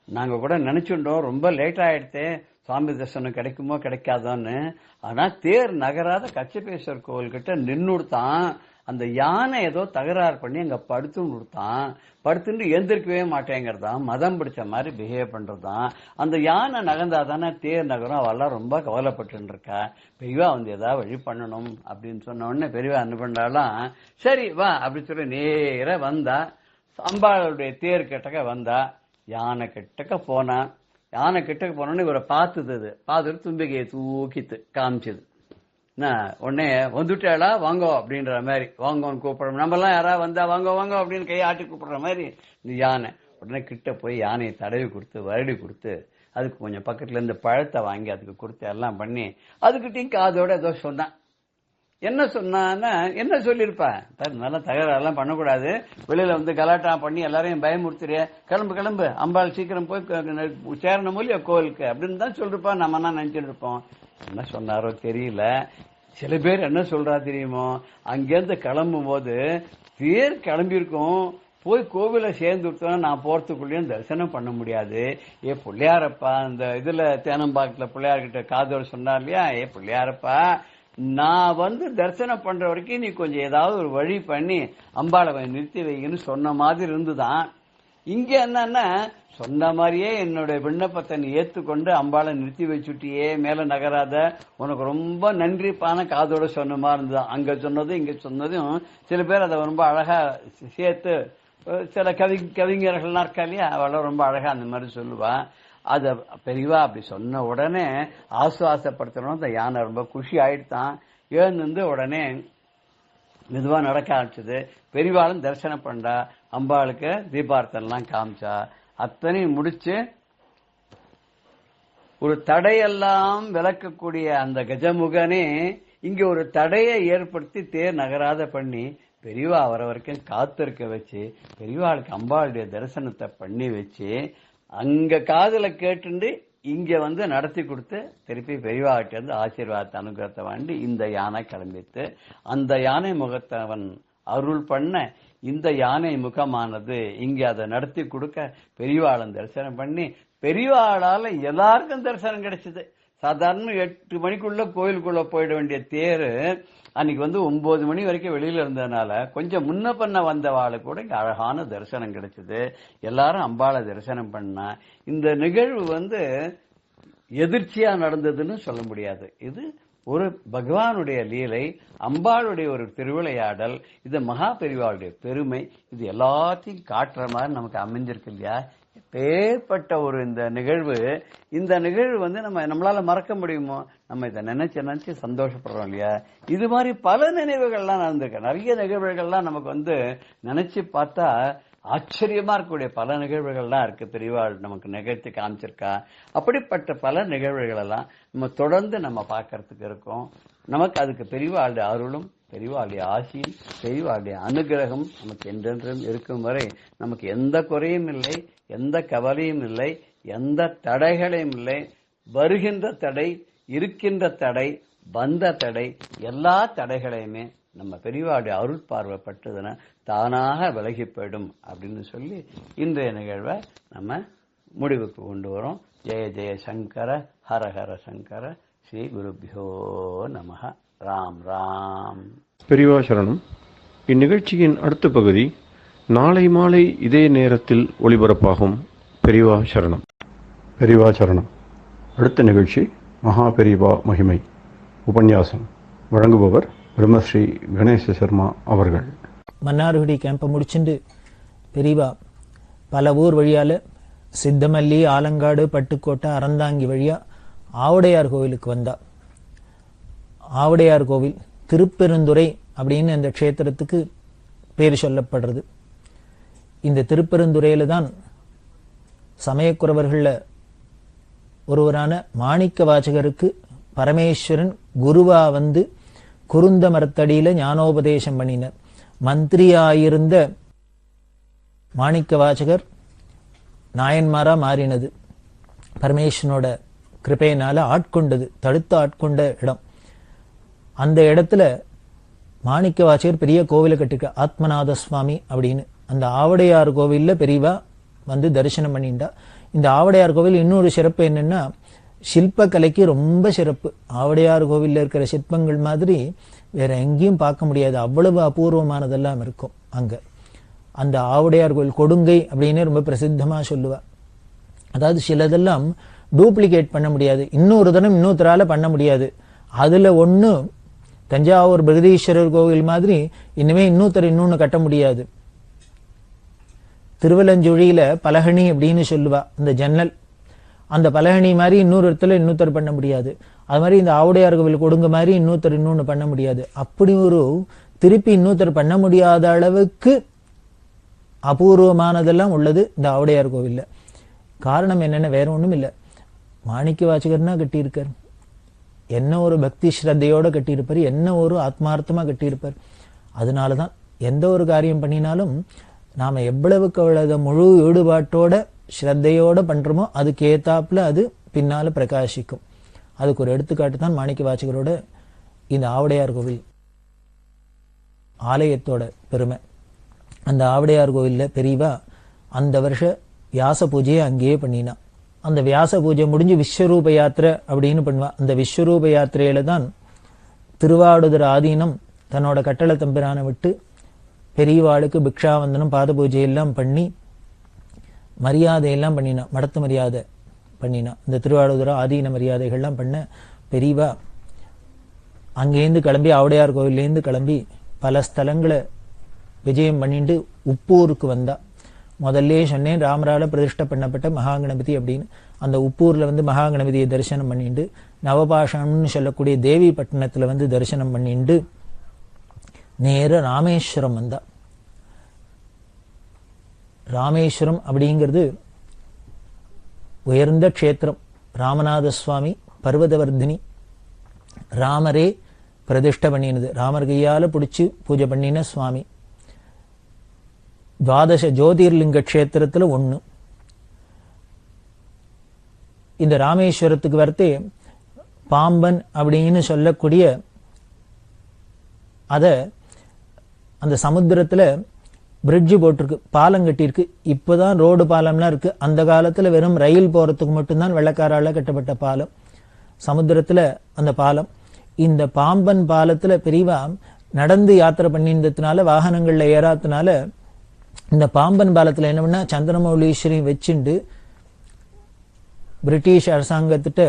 நாங்க கூட நினைச்சுட்டோம், ரொம்ப லேட் ஆயிடுச்சு, சுவாமி தரிசனம் கிடைக்குமோ கிடைக்காதோன்னு. ஆனா தேர் நகராத கச்சிபேஸ்வரர் கோவில் கிட்ட நின்னுடுத்தான். அந்த யானை ஏதோ தகராறு பண்ணி அங்க படுத்து கொடுத்தான். படுத்துட்டு எந்திரிக்கவே மாட்டேங்கிறதான், மதம் பிடிச்ச மாதிரி பிஹேவ் பண்றதான். அந்த யானை நகர்ந்தாதானே தேர் நகரும். அவெல்லாம் ரொம்ப கவலைப்பட்டு இருக்கா. பெரியவா வந்து ஏதாவது வழி பண்ணணும் அப்படின்னு சொன்ன உடனே பெரியவா என்ன பண்ணாலாம், சரி வா அப்படின்னு சொல்லி நேர வந்தா. அம்பாளுடைய தேர் கிட்டக்க வந்தா. யானை கிட்டக்க போனா. யானை கிட்டக்க போனோன்னு இவரை பார்த்துது. பார்த்துட்டு தும்பிக்கையை தூக்கித்து காமிச்சது. உடனே வந்துட்டாளா வாங்கோ அப்படின்ற மாதிரி, வாங்கோன்னு கூப்பிடுறோம். நம்ம எல்லாம் யாராவது வந்தா வாங்கோ வாங்கோ அப்படின்னு கையை ஆட்டி கூப்பிடுற மாதிரி இந்த யானை உடனே கிட்ட போய் யானையை தடவி கொடுத்து வருடி கொடுத்து அதுக்கு கொஞ்சம் பக்கத்துல இருந்து பழத்தை வாங்கி அதுக்கு கொடுத்து எல்லாம் பண்ணி அதுக்கிட்டையும் காதோட ஏதோ சொன்னான். என்ன சொன்னான்னா, என்ன சொல்லியிருப்பா, நல்லா தகராறெல்லாம் பண்ணக்கூடாது, வெளியில வந்து கலாட்டா பண்ணி எல்லாரையும் பயமுறுத்துறிய, கிளம்பு கிளம்பு, அம்பாள் சீக்கிரம் போய் சேரணும் இல்லையா கோவிலுக்கு அப்படின்னு தான் சொல்லிருப்பா. நம்ம என்ன நினைச்சிட்டு இருப்போம். என்ன சொன்னாரோ தெரியல. சில பேர் என்ன சொல்றா தெரியுமோ, அங்கேருந்து கிளம்பும் போது தேர் கிளம்பி இருக்கும், போய் கோவில சேர்ந்து விட்டோம்னா நான் போறதுக்குள்ளேயும் தரிசனம் பண்ண முடியாது. பிள்ளையாரப்பா, இந்த இதுல தேனம்பாக்கத்துல பிள்ளையார்கிட்ட காதோடு சொன்னார் இல்லையா, பிள்ளையாரப்பா நான் வந்து தரிசனம் பண்ற வரைக்கும் நீ கொஞ்சம் ஏதாவது ஒரு வழி பண்ணி அம்பாளை நிறுத்தி வைங்கன்னு சொன்ன மாதிரி இருந்துதான். இங்க என்னன்னா, சொன்ன மாதிரியே என்னுடைய விண்ணப்பத்தை நீ ஏத்துக்கொண்டு அம்பாளை நிறுத்தி வச்சுட்டியே, மேல நகராத, உனக்கு ரொம்ப நன்றிப்பான காதோட சொன்ன மாதிரி இருந்தது. அங்க சொன்னதும் இங்க சொன்னதும் சில பேர் அதை ரொம்ப அழகா சேர்த்து, சில கவிஞர்கள்லாம் இருக்கா இல்லையா, அவள ரொம்ப அழகா அந்த மாதிரி சொல்லுவா. அத பெரியவா அப்படி சொன்ன உடனே ஆசுவாசப்படுத்தணும். அந்த யானை ரொம்ப குஷி ஆயிடுத்தான். ஏன்னு உடனே மெதுவா நடக்க ஆரம்பிச்சது. பெரியவாளும் தரிசனம் பண்ணா, அம்பாளுக்கு தீபார்த்தெல்லாம் காமிச்சா. அத்தனையும் முடிச்சு ஒரு தடையெல்லாம் விளக்கக்கூடிய அந்த கஜமுகனே இங்க ஒரு தடையை ஏற்படுத்தி தேர் நகராத பண்ணி பெரியவா வர வரைக்கும் காத்திருக்க வச்சு, பெரியவாளுக்கு அம்பாளுடைய தரிசனத்தை பண்ணி வச்சு, அங்க காதுல கேட்டுண்டு இங்க வந்து நடத்தி கொடுத்து திருப்பி பெரியவாகிட்ட இருந்து ஆசீர்வாதத்தை அனுகிரகத்தை வாண்டி இந்த யானை கிளம்பித்து. அந்த யானை முகத்தை அவன் அருள் பண்ண இந்த யானை முகமானது இங்க அதை நடத்தி கொடுக்க பெரியவாளன் தரிசனம் பண்ணி பெரியவாளால எல்லாருக்கும் தரிசனம் கிடைச்சது. சாதாரண 8 மணிக்குள்ள கோயிலுக்குள்ள போயிட வேண்டிய தேரு அன்னைக்கு வந்து 9 மணி வரைக்கும் வெளியில இருந்ததுனால கொஞ்சம் முன்ன பண்ண வந்தவாளு கூட இங்க அழகான தரிசனம் கிடைச்சது. எல்லாரும் அம்பாளை தரிசனம் பண்ணா. இந்த நிகழ்வு வந்து எதிர்ச்சியா நடந்ததுன்னு சொல்ல முடியாது. இது ஒரு பகவானுடைய லீலை, அம்பாளுடைய ஒரு திருவிளையாடல், இது மகா பெரிவாளுடைய பெருமை. இது எல்லாத்தையும் காட்டுற மாதிரி நமக்கு அமைஞ்சிருக்கு இல்லையா. பேர்பட்ட ஒரு இந்த நிகழ்வு வந்து நம்மளால மறக்க முடியுமோ? நம்ம இதை நினைச்சு சந்தோஷப்படுறோம் இல்லையா. இது மாதிரி பல நினைவுகள்லாம் நடந்திருக்கு. நிறைய நிகழ்வுகள்லாம் நமக்கு வந்து நினைச்சு பார்த்தா ஆச்சரியமா இருக்கக்கூடிய பல நிகழ்வுகள்லாம் இருக்கு. பெரியவாள் நமக்கு நிகழ்த்தி காமிச்சிருக்கா. அப்படிப்பட்ட பல நிகழ்வுகள் எல்லாம் நம்ம தொடர்ந்து நம்ம பார்க்கறதுக்கு இருக்கோம். நமக்கு அதுக்கு பெரியவாளுடைய அருளும் பெரியவாளுடைய ஆசியும் பெரியவாளுடைய அனுகிரகம் நமக்கு என்றென்றும் இருக்கும் வரை நமக்கு எந்த குறையும் இல்லை, எந்த கவலையும் இல்லை, எந்த தடைகளையும் இல்லை. வருகின்ற தடை, இருக்கின்ற தடை, வந்த தடை, எல்லா தடைகளையுமே நம்ம பெரியவாளுடைய அருள் பார்வைப்பட்டதுன்னா தானாக விலகி போயிடும் அப்படின்னு சொல்லி இன்றைய நிகழ்வை நம்ம முடிவுக்கு கொண்டு வரோம். ஜெய ஜெய சங்கர, ஹர ஹர சங்கர, ஸ்ரீ குருபியோ நமஹ. ராம் ராம். பெரியவா சரணம். இந்நிகழ்ச்சியின் அடுத்த பகுதி நாளை மாலை இதே நேரத்தில் ஒளிபரப்பாகும். பெரியவா சரணம். பெரியவா சரணம். அடுத்த நிகழ்ச்சி மகா பெரியவா மகிமை உபன்யாசம். வழங்குபவர் பிரம்மஸ்ரீ கணேச சர்மா அவர்கள். மன்னார்குடி கேம்பை முடிச்சுட்டு பெரியவா பல ஊர் வழியால சித்தமல்லி, ஆலங்காடு, பட்டுக்கோட்டை, அறந்தாங்கி வழியா ஆவுடையார் கோவிலுக்கு வந்தா. ஆவுடையார் கோவில் திருப்பெருந்துறை அப்படின்னு இந்த க்ஷேத்திரத்துக்கு பேர் சொல்லப்படுறது. இந்த திருப்பெருந்துறையில தான் சமயக்குறவர்கள ஒருவரான மாணிக்க வாசகருக்கு பரமேஸ்வரன் குருவா வந்து குருந்த மரத்தடியில ஞானோபதேசம் பண்ணினர். மந்திரியாயிருந்த மாணிக்க வாசகர் நாயன்மாரா மாறினது பரமேஸ்வரனோட கிருபையினால ஆட்கொண்டது, தடுத்து ஆட்கொண்ட இடம். அந்த இடத்துல மாணிக்க வாசகர் பெரிய கோவிலை கட்டிருக்க, ஆத்மநாத சுவாமி அப்படின்னு. அந்த ஆவுடையார் கோவில்ல பெரியவா வந்து தரிசனம் பண்ணிண்டா. இந்த ஆவுடையார் கோவில் இன்னொரு சிறப்பு என்னன்னா, சிற்ப கலைக்கு ரொம்ப சிறப்பு. ஆவுடையார் கோவில்ல இருக்கிற சிற்பங்கள் மாதிரி வேற எங்கேயும் பார்க்க முடியாது, அவ்வளவு அபூர்வமானதெல்லாம் இருக்கும் அங்க. அந்த ஆவுடையார் கோயில் கொடுங்கை அப்படின்னு ரொம்ப பிரசித்தமா சொல்லுவா. அதாவது சிலதெல்லாம் டூப்ளிகேட் பண்ண முடியாது, இன்னொரு தினம் இன்னொருத்தரால பண்ண முடியாது. அதுல ஒண்ணு தஞ்சாவூர் பிரகதீஸ்வரர் கோவில் மாதிரி இனிமே இன்னொருத்தர் இன்னொன்னு கட்ட முடியாது. திருவலஞ்சுழியில பலகணி அப்படின்னு சொல்லுவா அந்த ஜன்னல், அந்த பலகணி மாதிரி இன்னொரு இடத்துல இன்னொருத்தர் பண்ண முடியாது. அது மாதிரி இந்த ஆவுடையார் கோவில் கொடுங்க மாதிரி இன்னொருத்தர் இன்னொன்னு பண்ண முடியாது. அப்படி ஒரு திருப்பி இன்னொருத்தர் பண்ண முடியாத அளவுக்கு அபூர்வமானதெல்லாம் உள்ளது இந்த ஆவுடையார் கோவில்ல. காரணம் என்னென்ன, வேற ஒண்ணும் இல்லை, மாணிக்க வாசகர்னா கட்டியிருக்கார், என்ன ஒரு பக்தி ஸ்ரத்தையோட கட்டியிருப்பார், என்ன ஒரு ஆத்மார்த்தமா கட்டியிருப்பார். அதனாலதான் எந்த ஒரு காரியம் பண்ணினாலும் நாம எவ்வளவுக்கு அவ்வளவு முழு ஈடுபாட்டோட ஸ்ரத்தையோட பண்றோமோ அதுக்கு ஏத்தாப்புல அது பின்னால பிரகாசிக்கும். அதுக்கு ஒரு எடுத்துக்காட்டு தான் மாணிக்க வாசகரோட இந்த ஆவுடையார் கோவில் ஆலயத்தோட பெருமை. அந்த ஆவுடையார் கோவில்ல பெரியவா அந்த வருஷ வியாச பூஜையை அங்கேயே பண்ணினா. அந்த வியாச பூஜை முடிஞ்சு விஸ்வரூப யாத்திரை அப்படின்னு பண்ணுவா. அந்த விஸ்வரூப யாத்திரையில தான் திருவாடுதுறை ஆதீனம் தன்னோட கட்டளை தம்பிரானை விட்டு பெரியவாளுக்கு பிக்ஷாவந்தனம் பாத பூஜை எல்லாம் பண்ணி மரியாதையெல்லாம் பண்ணினா, மடத்து மரியாதை பண்ணினா. இந்த திருவாடுதுறை ஆதீன மரியாதைகள்லாம் பண்ண பெரியவா அங்கேருந்து கிளம்பி ஆவுடையார் கோவிலேருந்து கிளம்பி பல ஸ்தலங்களை விஜயம் பண்ணிட்டு உப்பூருக்கு வந்தா. முதல்ல சொன்னேன் ராமரால பிரதிஷ்டை பண்ணப்பட்ட மகாகணபதி அப்படின்னு. அந்த உப்பூர்ல வந்து மகாகணபதியை தரிசனம் பண்ணிட்டு நவபாஷம்னு சொல்லக்கூடிய தேவி பட்டணத்துல வந்து தரிசனம் பண்ணிட்டு நேர ராமேஸ்வரம் வந்தா. ராமேஸ்வரம் அப்படிங்கிறது உயர்ந்த க்ஷேத்திரம். ராமநாத சுவாமி பர்வதவர்தினி ராமரே பிரதிஷ்டை பண்ணினது, ராமர் கையால பிடிச்சு பூஜை பண்ணின சுவாமி. துவாதச ஜோதிர்லிங்க க்ஷேத்திரத்துல ஒண்ணு. இந்த ராமேஸ்வரத்துக்கு வரத்தே பாம்பன் அப்படின்னு சொல்லக்கூடிய அத அந்த சமுத்திரத்துல பிரிட்ஜு போட்டிருக்கு, பாலம் கட்டியிருக்கு. இப்பதான் ரோடு பாலம்லாம் இருக்கு. அந்த காலத்துல வெறும் ரயில் போறதுக்கு மட்டும்தான் வெள்ளக்காரால கட்டப்பட்ட பாலம், சமுத்திரத்துல அந்த பாலம். இந்த பாம்பன் பாலத்துல பெரியவா நடந்து யாத்திரை பண்ணியிருந்ததுனால, வாகனங்கள்ல ஏறாததுனால இந்த பாம்பன் பாலத்துல என்ன பண்ணா சந்திரமௌலீஸ்வரி வச்சுண்டு பிரிட்டிஷ் அரசாங்கத்திட்ட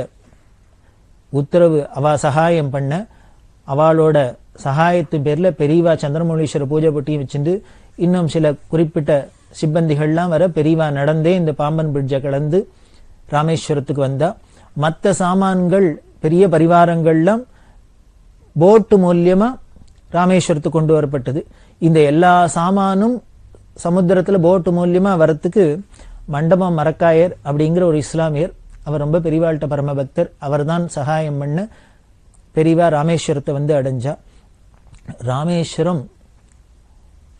உத்தரவு அவ சகாயம் பண்ண, அவளோட சகாயத்தின் பேர்ல பெரியவா சந்திரமௌலீஸ்வர பூஜை பட்டியும் வச்சுட்டு இன்னும் சில குறிப்பிட்ட சிப்பந்திகள்லாம் வர பெரியவா நடந்தே இந்த பாம்பன் பிரிட்ஜை கடந்து ராமேஸ்வரத்துக்கு வந்தா. மற்ற சாமான்கள் பெரிய பரிவாரங்கள்லாம் போட்டு மூலியமா ராமேஸ்வரத்துக்கு கொண்டு வரப்பட்டது. இந்த எல்லா சாமானும் சமுத்திரத்துல போட்டு மூலியமா வரத்துக்கு மண்டபம் மரக்காயர் அப்படிங்கிற ஒரு இஸ்லாமியர், அவர் ரொம்ப பெரியவாள்கிட்ட பரமபக்தர், அவர் தான் சகாயம் பண்ண பெரியவா ராமேஸ்வரத்தை வந்து அடைஞ்சா. ராமேஸ்வரம்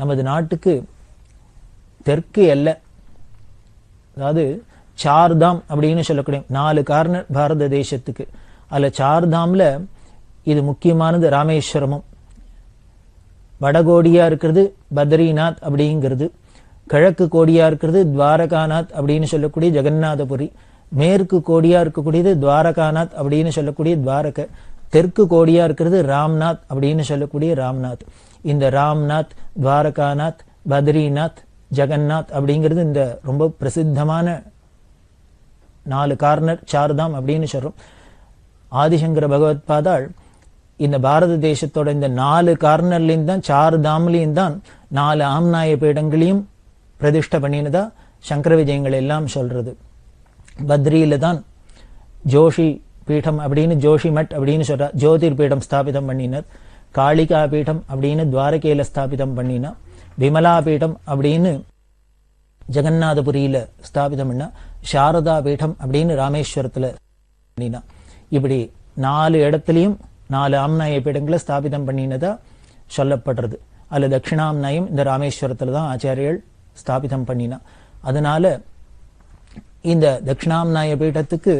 நமது நாட்டுக்கு தெற்கு எல்லை, அதாவது சார்தாம் அப்படின்னு சொல்லக்கூடிய 4 கார்னர் பாரத தேசத்துக்கு. அதுல சார்தாம்ல இது முக்கியமானது ராமேஸ்வரமும். வடகோடியா இருக்கிறது பத்ரிநாத் அப்படிங்கிறது, கிழக்கு கோடியா இருக்கிறது துவாரகாநாத் அப்படின்னு சொல்லக்கூடிய ஜெகநாதபுரி, மேற்கு கோடியா இருக்கக்கூடியது துவாரகாநாத் அப்படின்னு சொல்லக்கூடிய துவாரக, தெற்கு கோடியா இருக்கிறது ராம்நாத் அப்படின்னு சொல்லக்கூடிய ராம்நாத். இந்த ராம்நாத், துவாரகாநாத், பத்ரிநாத், ஜெகநாத் அப்படிங்கிறது இந்த ரொம்ப பிரசித்தமான 4 கார்னர் சார்தாம் அப்படின்னு சொல்றோம். ஆதிசங்கர பகவத் பாதாள் இந்த பாரத தேசத்தோட இந்த 4 கார்னர்லையும் தான், சார்தாம்லையும் தான் 4 ஆம்நாய பீடங்களையும் பிரதிஷ்டை பண்ணினதா சங்கர விஜயங்கள் எல்லாம் சொல்றது. பத்ரியில தான் ஜோஷி பீடம் அப்படின்னு ஜோஷி மட் அப்படின்னு சொல்ற ஜோதிர் பீடம் ஸ்தாபிதம் பண்ணினர். காளிகா பீடம் அப்படின்னு துவாரகையில ஸ்தாபிதம் பண்ணினா. விமலா பீடம் அப்படின்னு ஜெகநாதபுரியில ஸ்தாபிதம் பண்ணா. சாரதா பீடம் அப்படின்னு ராமேஸ்வரத்துல பண்ணினா. இப்படி 4 இடத்துலயும் 4 ஆம்நாய பீடங்களை ஸ்தாபிதம் பண்ணினதா சொல்லப்படுறது. அதுல தட்சிணாம்நாயம் இந்த ராமேஸ்வரத்துல தான் ஆச்சாரியர்கள் ஸ்தாபிதம் பண்ணினா. அதனால இந்த தட்சிணாம்நாய பீடத்துக்கு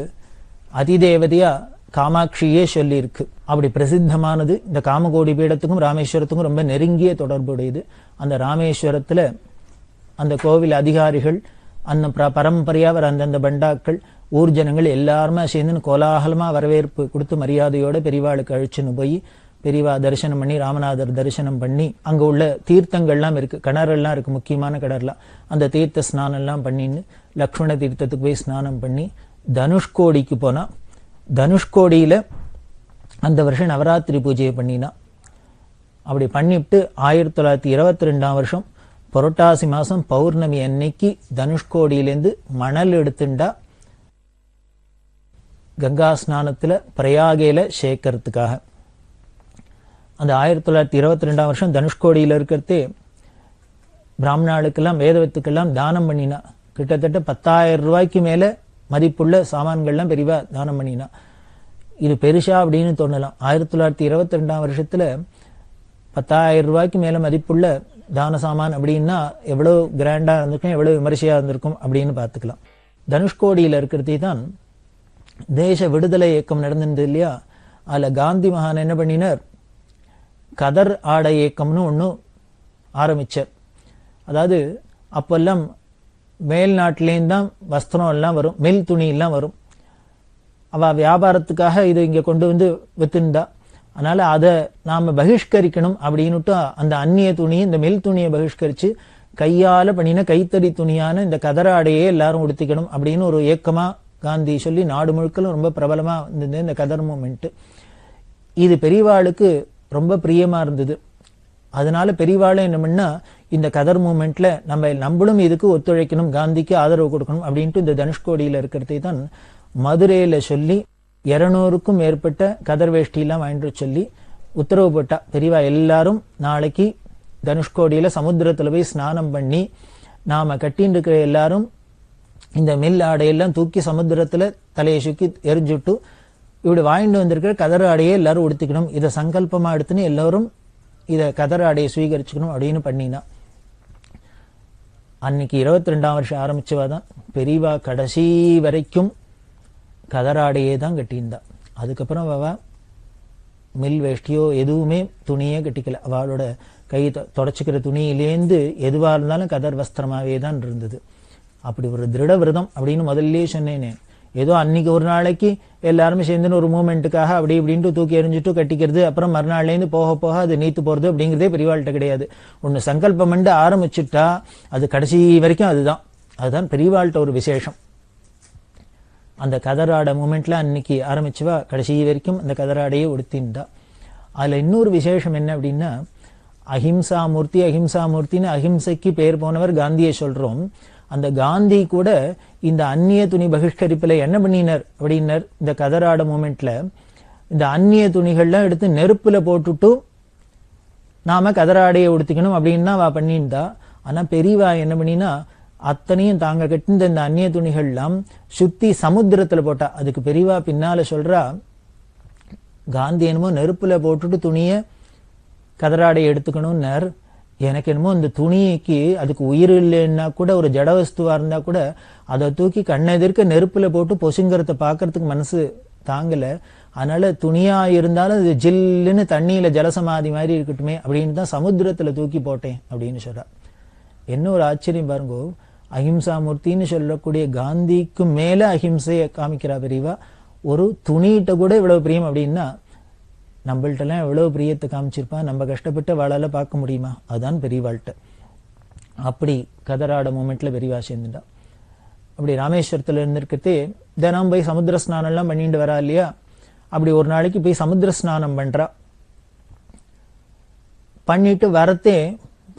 அதிதேவதையா காமாட்சியே சொல்லி இருக்கு. அப்படி பிரசித்தமானது. இந்த காமகோடி பீடத்துக்கும் ராமேஸ்வரத்துக்கும் ரொம்ப நெருங்கிய தொடர்புடையது. அந்த ராமேஸ்வரத்துல அந்த கோவில் அதிகாரிகள், அந்த பரம்பரையா வர அந்தந்த பண்டாக்கள், ஊர்ஜனங்கள் எல்லாருமே சேர்ந்து கோலாகலமா வரவேற்பு கொடுத்து மரியாதையோட பெரியவாளுக்கு அழிச்சுன்னு போய் பெரியவா தரிசனம் பண்ணி, ராமநாதர் தரிசனம் பண்ணி, அங்க உள்ள தீர்த்தங்கள்லாம் இருக்கு, கிணறெல்லாம் இருக்கு, முக்கியமான கிணறுலாம், அந்த தீர்த்த ஸ்நானம் எல்லாம் பண்ணின்னு லக்ஷ்மண தீர்த்தத்துக்கு போய் ஸ்நானம் பண்ணி தனுஷ்கோடிக்கு போனா. தனுஷ்கோடியில அந்த வருஷம் நவராத்திரி பூஜையை பண்ணினா. அப்படி பண்ணிவிட்டு 1922 வருஷம் புரட்டாசி மாசம் பௌர்ணமி அன்னைக்கு தனுஷ்கோடியிலேருந்து மணல் எடுத்துண்டா கங்கா ஸ்நானத்துல பிரயாகேல சேர்க்கறதுக்காக. அந்த 1922 வருஷம் தனுஷ்கோடியில இருக்கிறதே பிராமணாளுக்கெல்லாம் வேதவத்துக்கெல்லாம் தானம் பண்ணினா. கிட்டத்தட்ட 10,000 ரூபாய்க்கு மேல மதிப்புள்ள சாமான்கள்லாம் பெரியவா தானம் பண்ணினா. இது பெருசா அப்படின்னு தோணலாம். 1922 வருஷத்துல 10,000 ரூபாய்க்கு மேல மதிப்புள்ள தான சாமான் அப்படின்னா எவ்வளவு கிராண்டா இருந்திருக்கும், எவ்வளவு விமரிசையா இருந்திருக்கும் அப்படின்னு பார்த்துக்கலாம். தனுஷ்கோடியில இருக்கிறதே தான் தேச விடுதலை இயக்கம் நடந்திருந்தது இல்லையா, அதுல காந்தி மகான் என்ன பண்ணினார், கதர் ஆடை இயக்கம்னு ஒன்று ஆரம்பிச்சார். அதாவது அப்பெல்லாம் மேல்நாட்டிலேருந்து தான் வஸ்திரம் எல்லாம் வரும், மில் துணி எல்லாம் வரும். அவ வியாபாரத்துக்காக இது இங்க கொண்டு வந்து வித்துண்டா. அதனால அதை நாம பகிஷ்கரிக்கணும் அப்படின்னுட்டு அந்த அந்நிய துணியை, இந்த மில் துணியை பகிஷ்கரிச்சு கையால பண்ணின கைத்தறி துணியான இந்த கதர் ஆடையே எல்லாரும் உடுத்திக்கணும் அப்படின்னு ஒரு இயக்கமா காந்தி சொல்லி நாடு முழுக்கலும் ரொம்ப பிரபலமா இருந்தது இந்த கதர் மூமெண்ட். இது பெரியவாளுக்கு ரொம்ப பிரியமா இருந்தது. அதனால பெரியவாளும் என்ன பண்ணா, இந்த கதர் மூமெண்ட்ல நம்மளும் இதுக்கு ஒத்துழைக்கணும், காந்திக்கு ஆதரவு கொடுக்கணும் அப்படின்ட்டு இந்த தனுஷ்கோடியில இருக்கிறதை தான் மதுரையில சொல்லி 200க்கும் மேற்பட்ட கதர் வேஷ்டியெல்லாம் வாங்கிட்டு சொல்லி உத்தரவு போட்டா. பெரியவா எல்லாரும் நாளைக்கு தனுஷ்கோடியில சமுத்திரத்துல போய் ஸ்நானம் பண்ணி நாம கட்டின்னு இருக்கிற எல்லாரும் இந்த மில் ஆடையெல்லாம் தூக்கி சமுத்திரத்துல தலையை சுக்கி எரிஞ்சுட்டு இப்படி வாங்கிட்டு வந்திருக்கிற கதர் ஆடையை எல்லாரும் உடுத்திக்கணும், இதை சங்கல்பமா எடுத்துன்னு எல்லாரும் இத கதர் ஆடையை சுவீகரிச்சுக்கணும் அப்படின்னு பண்ணினா. அன்னைக்கு 22ஆம் வருஷம் ஆரம்பிச்சவாதான் பெரியவா கடைசி வரைக்கும் கதராடையே தான் கட்டியிருந்தா. அதுக்கப்புறம் அவ மில் வேஷ்டியோ எதுவுமே துணியே கட்டிக்கல. அவளோட கை தொடச்சிக்கிற துணியிலேந்து எதுவா இருந்தாலும் கதர் வஸ்திரமாவே தான் இருந்தது. அப்படி ஒரு திருட விரதம் அப்படின்னு முதல்லயே சொன்னேனே. ஏதோ அன்னைக்கு ஒரு நாளைக்கு எல்லாருமே சேர்ந்துன்னு ஒரு மூமெண்ட்டுக்காக அப்படி இப்படின்ட்டு தூக்கி எறிஞ்சிட்டு கட்டிக்கிறது, அப்புறம் மறுநாள்லேருந்து போக போக அது நீத்து போறது அப்படிங்கிறதே பெரியவாள்கிட்ட கிடையாது. ஒன்னு சங்கல்பம் பண்ணி ஆரம்பிச்சுட்டா அது கடைசி வரைக்கும் அதுதான் பெரியவாள்கிட்ட ஒரு விசேஷம். அந்த கதராட மூமெண்ட்ல அன்னைக்கு ஆரம்பிச்சுவா கடைசி வரைக்கும் அந்த கதராடையே உடுத்தின்டா. அதுல இன்னொரு விசேஷம் என்ன அப்படின்னா, அஹிம்சா மூர்த்தின்னு அஹிம்சைக்கு பேர் போனவர் காந்தியை சொல்றோம். அந்த காந்தி கூட இந்த அந்நிய துணி பகிஷ்கரிப்புல என்ன பண்ணினார் அப்படின்னார், இந்த கதராட மூமெண்ட்ல இந்த அந்நிய துணிகள்லாம் எடுத்து நெருப்புல போட்டுட்டு நாம கதராடையை உடுத்திக்கணும் அப்படின்னா அவ பண்ணியிருந்தா. ஆனா பெரியவா என்ன பண்ணினா, அத்தனையும் தாங்க கட்டின இந்த அந்நிய துணிகள்லாம் சுத்தி சமுத்திரத்துல போட்டா. அதுக்கு பெரியவா பின்னால சொல்றா, காந்தி என்னமோ நெருப்புல போட்டுட்டு துணிய கதராடையை எடுத்துக்கணும்னார். எனக்கு என்னமோ இந்த துணிக்கு அதுக்கு உயிர் இல்லைன்னா கூட, ஒரு ஜடவஸ்துவா இருந்தா கூட அதை தூக்கி கண்ணெதிர்க்க நெருப்புல போட்டு பொசுங்கிறத பாக்குறதுக்கு மனசு தாங்கல. அதனால துணியா இருந்தாலும் அது ஜில்லுன்னு தண்ணியில ஜலசமாதி மாதிரி இருக்கட்டுமே அப்படின்னு தான் சமுத்திரத்துல தூக்கி போட்டேன் அப்படின்னு சொல்றா. என்ன ஒரு ஆச்சரியம் பாருங்க, அஹிம்சா மூர்த்தின்னு சொல்லக்கூடிய காந்திக்கு மேல அஹிம்சையை காமிக்கிறா பெரியவா. ஒரு துணிகிட்ட கூட இவ்வளவு பிரியம் அப்படின்னா நம்மள்ட்ட எல்லாம் எவ்வளவு பிரியத்தை காமிச்சிருப்பா. நம்ம கஷ்டப்பட்டு வாழால பார்க்க முடியுமா? அதுதான் பெரியவாள்கிட்ட. அப்படி கதராட மூமெண்ட்ல பெரியவா சேர்ந்துட்டா. அப்படி ராமேஸ்வரத்துல இருந்திருக்கத்தே தினம் போய் சமுத்திர ஸ்நானம் எல்லாம் பண்ணிட்டு வரா இல்லையா. அப்படி ஒரு நாளைக்கு போய் சமுத்திர ஸ்நானம் பண்றா. பண்ணிட்டு வரத்தே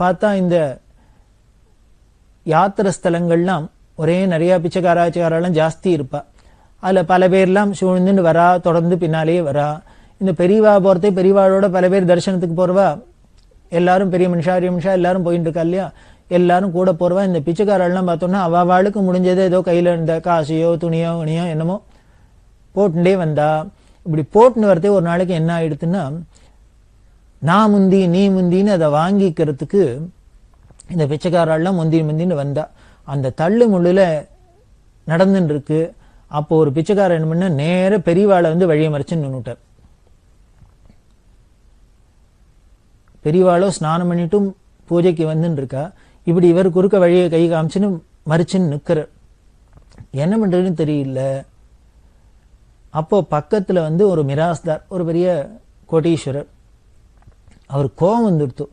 பார்த்தா இந்த யாத்திரை ஸ்தலங்கள்லாம் ஒரே நிறைய பிச்சைக்காராச்சக்காரெல்லாம் ஜாஸ்தி இருப்பா. அதுல பல பேர்லாம் சூழ்ந்துட்டு வரா, தொடர்ந்து பின்னாலேயே வரா. இந்த பெரியவா போறதே பெரியவாளோட பல பேர் தரிசனத்துக்கு போறவா, எல்லாரும் பெரிய மனுஷா எல்லாரும் போயிட்டு இருக்கா இல்லையா, எல்லாரும் கூட போறவா. இந்த பிச்சைக்காரெல்லாம் பார்த்தோம்னா அவளுக்கு முடிஞ்சது ஏதோ கையில இருந்த காசையோ துணியோ உணியோ என்னமோ போட்டுட்டே வந்தா. இப்படி போட்டுன்னு வரதே ஒரு நாளைக்கு என்ன ஆயிடுத்துன்னா, நான் முந்தி நீ முந்தின்னு அதை வாங்கிக்கிறதுக்கு இந்த பிச்சைக்காரெல்லாம் முந்தின்னு வந்தா. அந்த தள்ளு முள்ளுல நடந்துட்டு இருக்கு. அப்போ ஒரு பிச்சைக்காரர் என்ன பண்ண, நேர பெரியவாளை வந்து வழியை மறைச்சு நின்னுட்டார். பெரியவாளோ ஸ்நானம் பண்ணிட்டும் பூஜைக்கு வந்துன்னு இருக்கா. இப்படி இவர் குறுக்க வழியை கை காமிச்சுன்னு மறிச்சுன்னு நிக்கிறார். என்ன பண்றதுன்னு தெரியல. அப்போ பக்கத்துல வந்து ஒரு மிராஸ்தார், ஒரு பெரிய கோட்டீஸ்வரர், அவர் கோபம் வந்துடுத்து.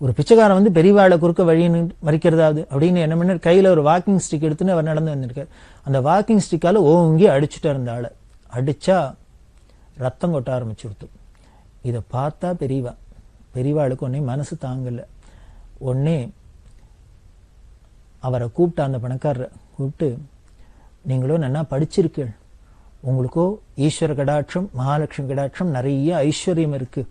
ஒரு பிச்சைக்காரன் வந்து பெரியவாளை குறுக்க வழின்னு மறிக்கிறதாவது அப்படின்னு என்ன பண்ணார், கையில ஒரு வாக்கிங் ஸ்டிக் எடுத்துன்னு அவர் நடந்து வந்திருக்கார். அந்த வாக்கிங் ஸ்டிக்கால ஓங்கி அடிச்சுட்டு இருந்த ஆளை அடிச்சா ரத்தம் கொட்ட ஆரம்பிச்சுடுத்து. இதை பார்த்தா பெரியவாளுக்கு உடனே மனசு தாங்கல. உடனே அவரை கூப்பிட்டு, அந்த பணக்காரரை கூப்பிட்டு, நீங்களும் நல்லா படிச்சிருக்கீள், உங்களுக்கோ ஈஸ்வர கடாட்சம் மகாலட்சுமி கடாட்சம் நிறைய ஐஸ்வர்யம் இருக்கு,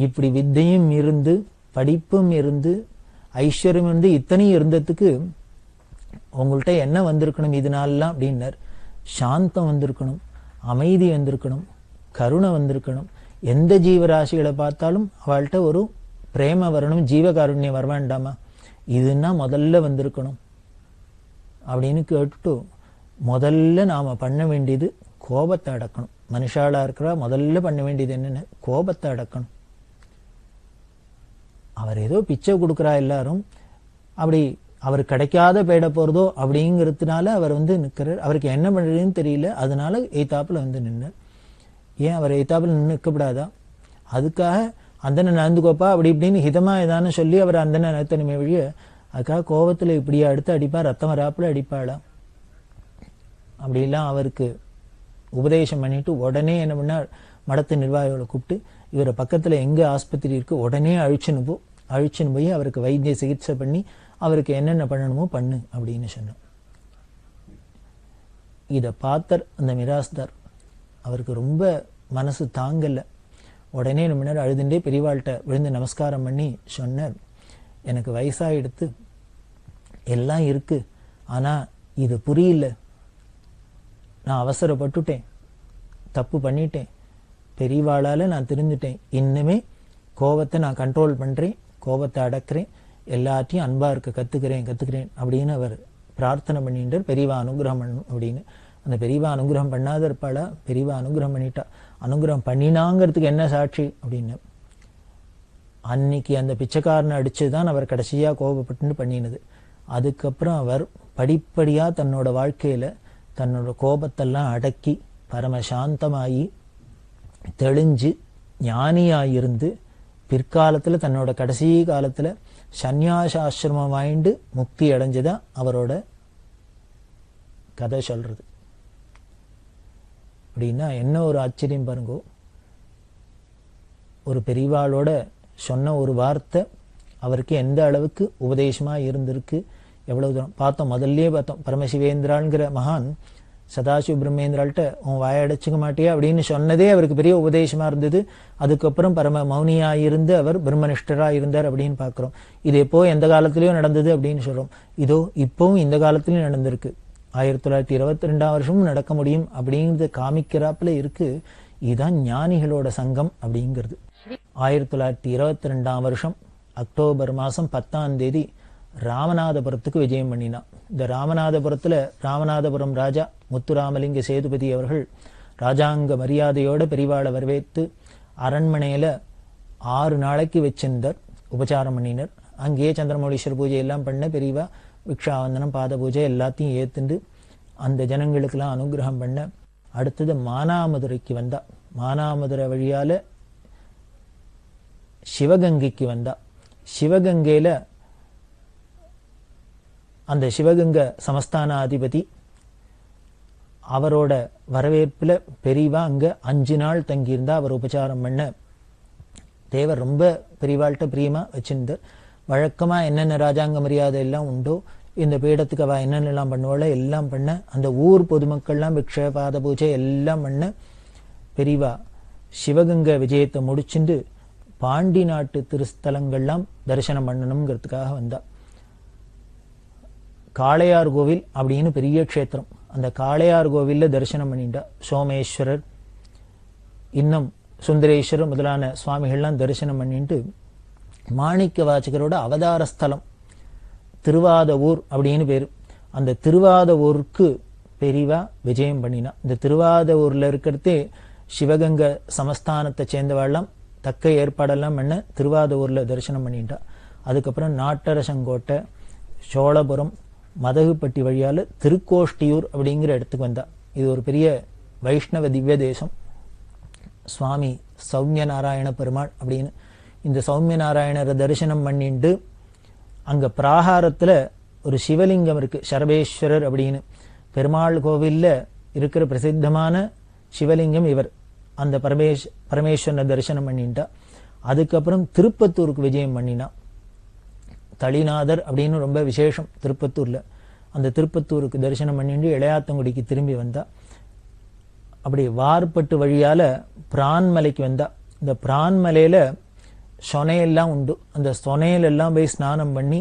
இப்படி வித்தையும் இருந்து படிப்பும் இருந்து ஐஸ்வர்யம் இருந்து இத்தனையும் இருந்ததுக்கு உங்கள்கிட்ட என்ன வந்திருக்கணும் இதனாலாம் அப்படின்னார். சாந்தம் வந்திருக்கணும், அமைதி வந்திருக்கணும், கருணை வந்திருக்கணும். எந்த ஜீவராசிகளை பார்த்தாலும் அவள்கிட்ட ஒரு பிரேம வரணும், ஜீவகாருண்யம் வர வேண்டாமா, இதுன்னா முதல்ல வந்திருக்கணும் அப்படின்னு கேட்டுட்டு, முதல்ல நாம பண்ண வேண்டியது கோபத்தை அடக்கணும். மனுஷாளா இருக்கிறா முதல்ல பண்ண வேண்டியது என்னன்னு கோபத்தை அடக்கணும். அவர் ஏதோ பிச்சை கொடுக்குறா எல்லாரும், அப்படி அவர் கிடைக்காத பேட போறதோ அப்படிங்கிறதுனால அவர் வந்து நிற்கிறார். அவருக்கு என்ன பண்றதுன்னு தெரியல, அதனால எய்தாப்புல வந்து நின்று. ஏன் அவர் எய்தாப்புல நின்று நிற்கப்படாதா? அதுக்காக அந்தனை நடந்துக்கோப்பா அப்படி இப்படின்னு ஹிதமா ஏதானு சொல்லி அவர் அந்தனை நடத்தணுமே வழிய, அதுக்காக கோபத்துல இப்படியா அடுத்து அடிப்பா, ரத்தம் வராப்புல அடிப்பாளா? அப்படிலாம் அவருக்கு உபதேசம் பண்ணிட்டு உடனே என்ன பண்ணார், மடத்து நிர்வாகிகளை கூப்பிட்டு, இவரை பக்கத்துல எங்க ஆஸ்பத்திரி இருக்கு உடனே அழிச்சுன்னு போய் அவருக்கு வைத்திய சிகிச்சை பண்ணி அவருக்கு என்னென்ன பண்ணணுமோ பண்ணு அப்படின்னு சொன்னார். இதை பார்த்தார் அந்த மிராஸ்தார். அவருக்கு ரொம்ப மனசு தாங்கல. உடனே என்ன பண்ணார், அழுதுண்டே பெரியவாள்கிட்ட விழுந்து நமஸ்காரம் பண்ணி சொன்னார், எனக்கு வயசாயிடுத்து, எல்லாம் இருக்கு, ஆனா இது புரியல, நான் அவசரப்பட்டுட்டேன், தப்பு பண்ணிட்டேன், பெரியவாளால நான் திருந்துட்டேன், இன்னுமே கோபத்தை நான் கண்ட்ரோல் பண்றேன், கோபத்தை அடக்கிறேன், எல்லாத்தையும் அன்பா இருக்க கத்துக்கிறேன் அப்படின்னு அவர் பிரார்த்தனை பண்ணிட்டார். பெரியவா அனுகிரகம் பண்ணும் அப்படின்னு. அந்த பெரியவா அனுகிரகம் பண்ணாத இருப்பாளா? பெரியவா அனுகிரகம் பண்ணிட்டா. அனுகிரகம் பண்ணினாங்கிறதுக்கு என்ன சாட்சி அப்படின்னு, அன்னைக்கு அந்த பிச்சைக்காரனை அடிச்சுதான் அவர் கடைசியா கோபப்பட்டு பண்ணினது. அதுக்கப்புறம் அவர் படிப்படியா தன்னோட வாழ்க்கையில தன்னோட கோபத்தெல்லாம் அடக்கி பரமசாந்தமாயி தெளிஞ்சு ஞானியாயிருந்து பிற்காலத்துல தன்னோட கடைசி காலத்துல சந்நியாசாசிரமம் வாய்ந்து முக்தி அடைஞ்சதா அவரோட கதை சொல்றது. அப்படின்னா என்ன ஒரு ஆச்சரியம் பாருங்க. ஒரு பெரியவாளோட சொன்ன ஒரு வார்த்தை அவருக்கு எந்த அளவுக்கு உபதேசமா இருந்திருக்கு, எவ்வளவு தூரம் பார்த்தோம். முதல்லயே பார்த்தோம், பரமசிவேந்திராங்கிற மகான் சதாசிவ பிரம்மேந்திராள்கிட்ட உன் வாயடைச்சுக்க மாட்டியா அப்படின்னு சொன்னதே அவருக்கு பெரிய உபதேசமா இருந்தது. அதுக்கப்புறம் பரம மௌனியா இருந்து அவர் பிரம்மனிஷ்டரா இருந்தார் அப்படின்னு பாக்குறோம். இது எப்போ எந்த காலத்திலயும் நடந்தது அப்படின்னு சொல்றோம். இதோ இப்பவும் இந்த காலத்திலயும் நடந்திருக்கு. 1922 வருஷமும் நடக்க முடியும் அப்படிங்கிறது காமிக்கிறாப்புல இருக்கு. இதுதான் ஞானிகளோட சங்கம் அப்படிங்கிறது. 1922 வருஷம் அக்டோபர் மாசம் 10ஆம் தேதி ராமநாதபுரத்துக்கு விஜயம் பண்ணினான். இந்த ராமநாதபுரத்துல ராமநாதபுரம் ராஜா முத்துராமலிங்க சேதுபதி அவர்கள் ராஜாங்க மரியாதையோட பெரியவாளை வரவேற்று அரண்மனையில 6 நாளைக்கு வச்சிருந்தார், உபச்சாரம் பண்ணினர். அங்கேயே சந்திரமௌலீஸ்வரர் பூஜை எல்லாம் பண்ண பெரியவா விக்ஷாவந்தனம் பாத பூஜை எல்லாத்தையும் ஏத்துண்டு அந்த ஜனங்களுக்கெல்லாம் அனுகிரகம் பண்ண. அடுத்தது மானாமதுரைக்கு வந்தா. மானாமதுரை வழியால சிவகங்கைக்கு வந்தா. சிவகங்கையில அந்த சிவகங்கை சமஸ்தான அதிபதி அவரோட வரவேற்புல பெரியவா அங்க 5 நாள் தங்கியிருந்தா. அவர் உபச்சாரம் பண்ண தேவர் ரொம்ப பெரியவாள்கிட்ட பிரியமா வச்சிருந்தார். வழக்கமா என்னென்ன ராஜாங்க மரியாதை எல்லாம் உண்டோ இந்த பீடத்துக்கு அவ என்னென்னலாம் பண்ணுவாளோ எல்லாம் பண்ண. அந்த ஊர் பொதுமக்கள்லாம் பிக்ஷ பாத பூஜை எல்லாம் பண்ண. பெரியவா சிவகங்கை விஜயத்தை முடிச்சுட்டு பாண்டி நாட்டு திருஸ்தலங்கள்லாம் தரிசனம் பண்ணணுங்கிறதுக்காக வந்தா. காளையார் கோவில் அப்படின்னு பெரிய க்ஷேத்திரம். அந்த காளையார் கோவில்ல தரிசனம் பண்ணிட்டா. சோமேஸ்வரர் இன்னும் சுந்தரேஸ்வரர் முதலான சுவாமிகள்லாம் தரிசனம் பண்ணிட்டு மாணிக்க வாசகரோட அவதார ஸ்தலம் திருவாதவூர் அப்படின்னு பேரு. அந்த திருவாதவூருக்கு பெரியவா விஜயம் பண்ணினா. இந்த திருவாதவூர்ல இருக்கிறதே சிவகங்கை சமஸ்தானத்தை சேர்ந்தவாழ்லாம் தக்க ஏற்பாடெல்லாம் பண்ண திருவாதவூர்ல தரிசனம் பண்ணிட்டா. அதுக்கப்புறம் நாட்டரசங்கோட்டை, சோழபுரம், மதகுப்பட்டி வழியால திருக்கோஷ்டியூர் அப்படிங்கிற இடத்துக்கு வந்தா. இது ஒரு பெரிய வைஷ்ணவ திவ்ய தேசம். சுவாமி சௌமிய நாராயண பெருமாள் அப்படின்னு இந்த சௌமிய நாராயணரை தரிசனம் பண்ணிட்டு அங்க பிராகாரத்துல ஒரு சிவலிங்கம் இருக்கு, சரபேஸ்வரர் அப்படின்னு பெருமாள் கோவில்ல இருக்கிற பிரசித்தமான சிவலிங்கம் இவர். அந்த பரமேஸ்வரனை தரிசனம் பண்ணிட்டா. அதுக்கப்புறம் திருப்பத்தூருக்கு விஜயம் பண்ணினா. தளிநாதர் அப்படின்னு ரொம்ப விசேஷம் திருப்பத்தூர்ல. அந்த திருப்பத்தூருக்கு தரிசனம் பண்ணிட்டு இளையாத்தங்குடிக்கு திரும்பி வந்தா. அப்படி வார்பட்டு வழியால பிரான்மலைக்கு வந்தா. இந்த பிரான்மலையில சொனையெல்லாம் உண்டு. அந்த சொனையிலெல்லாம் போய் ஸ்நானம் பண்ணி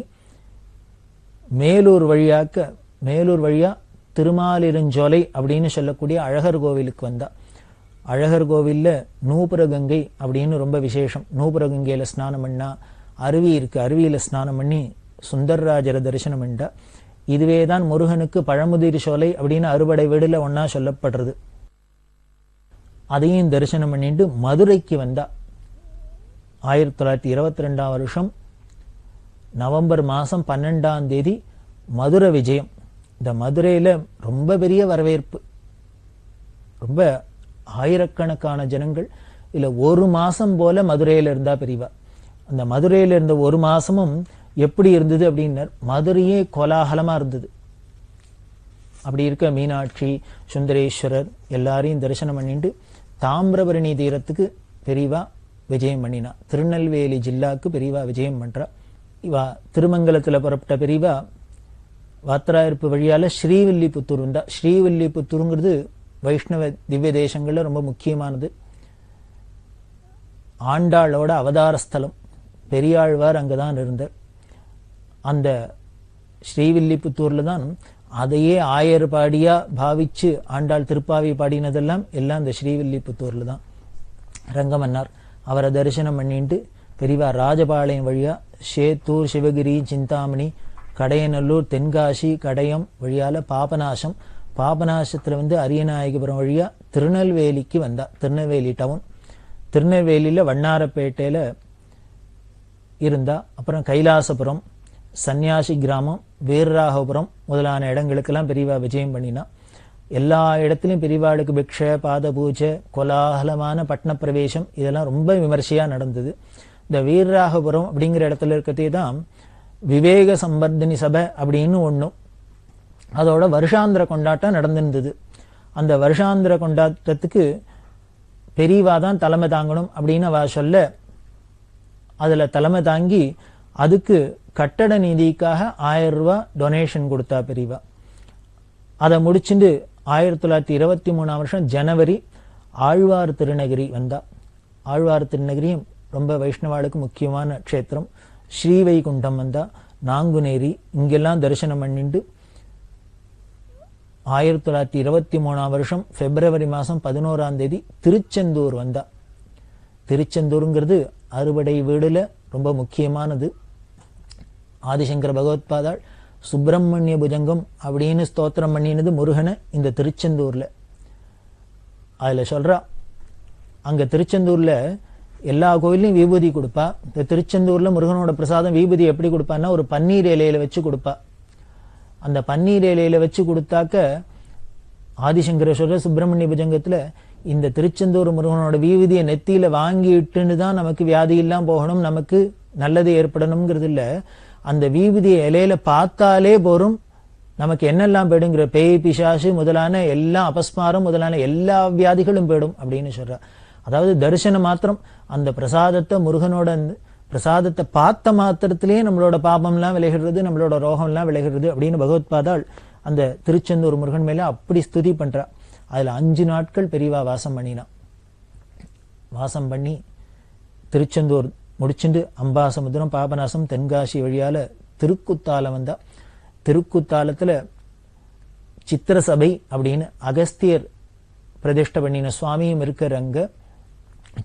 மேலூர் வழியா திருமாலிருஞ்சோலை அப்படின்னு சொல்லக்கூடிய அழகர் கோவிலுக்கு வந்தா. அழகர் கோவில்ல நூபுர கங்கை அப்படின்னு ரொம்ப விசேஷம். நூபுர கங்கையில ஸ்நானம் பண்ணா. அருவி இருக்கு, அருவியில ஸ்நானம் பண்ணி சுந்தரராஜரை தரிசனம் பண்ணா. இதுவேதான் முருகனுக்கு பழமுதிர் சோலை அப்படின்னு அறுபடை வீடுல ஒன்னா சொல்லப்படுறது. அதையும் தரிசனம் பண்ணிட்டு மதுரைக்கு வந்தா. 1922 வருஷம் நவம்பர் மாசம் 12ஆம் தேதி மதுரை விஜயம். இந்த மதுரையில ரொம்ப பெரிய வரவேற்பு, ரொம்ப ஆயிரக்கணக்கான ஜனங்கள். இல்ல ஒரு மாசம் போல மதுரையில இருந்தா பெரியவா. அந்த மதுரையில இருந்த ஒரு மாசமும் எப்படி இருந்தது அப்படின்னா மதுரையே கோலாகலமா இருந்தது. அப்படி இருக்க மீனாட்சி, சுந்தரேஸ்வரர் எல்லாரையும் தரிசனம் பண்ணிட்டு தாமிரபரணி தீரத்துக்கு பெரியவா விஜயம் பண்ணினா. திருநெல்வேலி ஜில்லாக்கு பெரியவா விஜயம் பண்றா. இவா திருமங்கலத்துல புறப்பட்ட பெரியவா வாத்திராயிருப்பு வழியால ஸ்ரீவில்லிபுத்தூர் வந்தா. ஸ்ரீவில்லிபுத்தூருங்கிறது வைஷ்ணவ திவ்ய தேசங்கள்ல ரொம்ப முக்கியமானது. ஆண்டாளோட அவதார ஸ்தலம். பெரியாழ்வார் அங்கதான் இருந்தார். அந்த ஸ்ரீவில்லிபுத்தூர்ல தான் அதையே ஆயர்பாடியா பாவிச்சு ஆண்டாள் திருப்பாவை பாடினதெல்லாம் எல்லாம் இந்த ஸ்ரீவில்லிபுத்தூர்ல தான். ரங்கமன்னார் அவரை தரிசனம் பண்ணிட்டு பெரியவா ராஜபாளையம் வழியா சேத்தூர், சிவகிரி, சிந்தாமணி, கடையநல்லூர், தென்காசி, கடையம் வழியால பாபநாசம், பாபநாசத்துல அரியநாயகபுரம் வழியா திருநெல்வேலிக்கு வந்தா. திருநெல்வேலி டவுன். திருநெல்வேலியில வண்ணாரப்பேட்டையில இருந்தா. அப்புறம் கைலாசபுரம், சன்னியாசி கிராமம், வீரராகபுரம் முதலான இடங்களுக்கெல்லாம் பெரியவா விஜயம் பண்ணினா. எல்லா இடத்திலும் பெரியவாளுக்கு பிக்ஷ, பாத பூஜை, கோலாகலமான பட்டண பிரவேசம் இதெல்லாம் ரொம்ப விமர்சையா நடந்தது. இந்த வீரராகபுரம் அப்படிங்கிற இடத்துல இருக்கிறதே தான் விவேக சம்பர்தினி சபை அப்படின்னு ஒண்ணும், அதோட வருஷாந்திர கொண்டாட்டம் நடந்திருந்தது. அந்த வருஷாந்திர கொண்டாட்டத்துக்கு பெரியவா தான் தலைமை தாங்கணும் அப்படின்னு அவ சொல்ல, அதுல தலைமை தாங்கி அதுக்கு கட்டட நிதிக்காக 1000 ரூபாய் டொனேஷன் கொடுத்தா பெரியவா. அதை முடிச்சுட்டு 1923 வருஷம் ஜனவரி ஆழ்வார் திருநகிரி வந்தா. ஆழ்வார் திருநகிரியும் ரொம்ப வைஷ்ணவாளுக்கு முக்கியமான க்ஷேத்திரம். ஸ்ரீவைகுண்டம் வந்தா. நாங்குநேரி இங்கெல்லாம் தரிசனம் பண்ணிட்டு 1923 வருஷம் பிப்ரவரி மாசம் 11ஆம் தேதி திருச்செந்தூர் வந்தா. திருச்செந்தூருங்கிறது அறுபடை வீடுல ரொம்ப முக்கியமானது. ஆதிசங்கர பகவத்பாதாள் சுப்பிரமணிய புஜங்கம் அப்படின்னு ஸ்தோத்திரம் பண்ணினது முருகனை இந்த திருச்செந்தூர்ல. அதுல சொல்றா, அங்க திருச்செந்தூர்ல எல்லா கோயிலையும் விபூதி கொடுப்பா. இந்த திருச்செந்தூர்ல முருகனோட பிரசாதம் விபூதி எப்படி கொடுப்பான்னா ஒரு பன்னீர் இலையில வச்சு கொடுப்பா. அந்த பன்னீர் இலையில வச்சு கொடுத்தாக்க ஆதிசங்கரேஸ்வரர் சுப்பிரமணிய புஜங்கத்துல இந்த திருச்செந்தூர் முருகனோட விபூதியை நெத்தியில வாங்கிட்டுன்னு தான் நமக்கு வியாதி எல்லாம் போகணும், நமக்கு நல்லது ஏற்படணுங்கிறது இல்ல. அந்த விபூதியை இலையில பார்த்தாலே போரும், நமக்கு என்னெல்லாம் போயிடுங்கிற பேய், பிசாசு முதலான எல்லா அபஸ்மாரம் முதலான எல்லா வியாதிகளும் போயிடும் அப்படின்னு சொல்றா. அதாவது தரிசனம் மாத்திரம், அந்த பிரசாதத்தை முருகனோட பிரசாதத்தை பார்த்த மாத்திரத்திலேயே நம்மளோட பாபம்லாம் விலகிறது, நம்மளோட ரோகம்லாம் விலகிறது அப்படின்னு பகவத்பாதாள் அந்த திருச்செந்தூர் முருகன் மேல அப்படி ஸ்துதி பண்றா. அதுல 5 நாட்கள் பெரியவா வாசம் பண்ணினா. வாசம் பண்ணி திருச்செந்தூர் முடிச்சுட்டு அம்பாசமுத்திரம், பாபநாசம், தென்காசி வழியால திருக்குத்தாலம் வந்தா. திருக்குத்தாலத்துல சித்திரசபை அப்படின்னு அகஸ்தியர் பிரதிஷ்டை பண்ணின சுவாமியும் இருக்கிறங்க.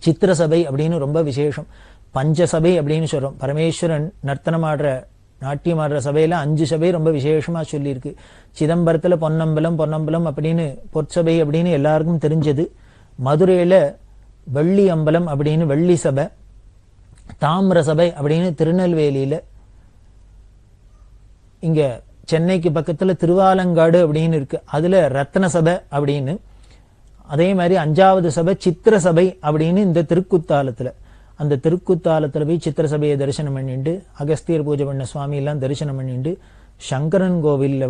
சித்திரசபை அப்படின்னு ரொம்ப விசேஷம். பஞ்சசபை அப்படின்னு சொல்றோம். பரமேஸ்வரன் நர்த்தனம் ஆடுற, நாட்டியம் ஆடுற சபையில 5 சபை ரொம்ப விசேஷமா சொல்லியிருக்கு. சிதம்பரத்துல பொன்னம்பலம், பொன்னம்பலம் அப்படின்னு பொற்சபை அப்படின்னு எல்லாருக்கும் தெரிஞ்சது. மதுரையில வெள்ளி அம்பலம் அப்படின்னு வெள்ளி சபை, தாமிர சபை அப்படின்னு திருநெல்வேலியில, இங்க சென்னைக்கு பக்கத்துல திருவாலங்காடு அப்படின்னு இருக்கு, அதுல ரத்ன சபை அப்படின்னு. அதே மாதிரி 5வது சபை சித்திர சபை அப்படின்னு இந்த திருக்குத்தாலத்துல. அந்த திருக்குத்தாலத்தில் போய் சித்திர சபையை தரிசனம் பண்ணிட்டு அகஸ்தியர் பூஜை பண்ண சுவாமி எல்லாம் தரிசனம் பண்ணிட்டு சங்கரன் கோவிலில்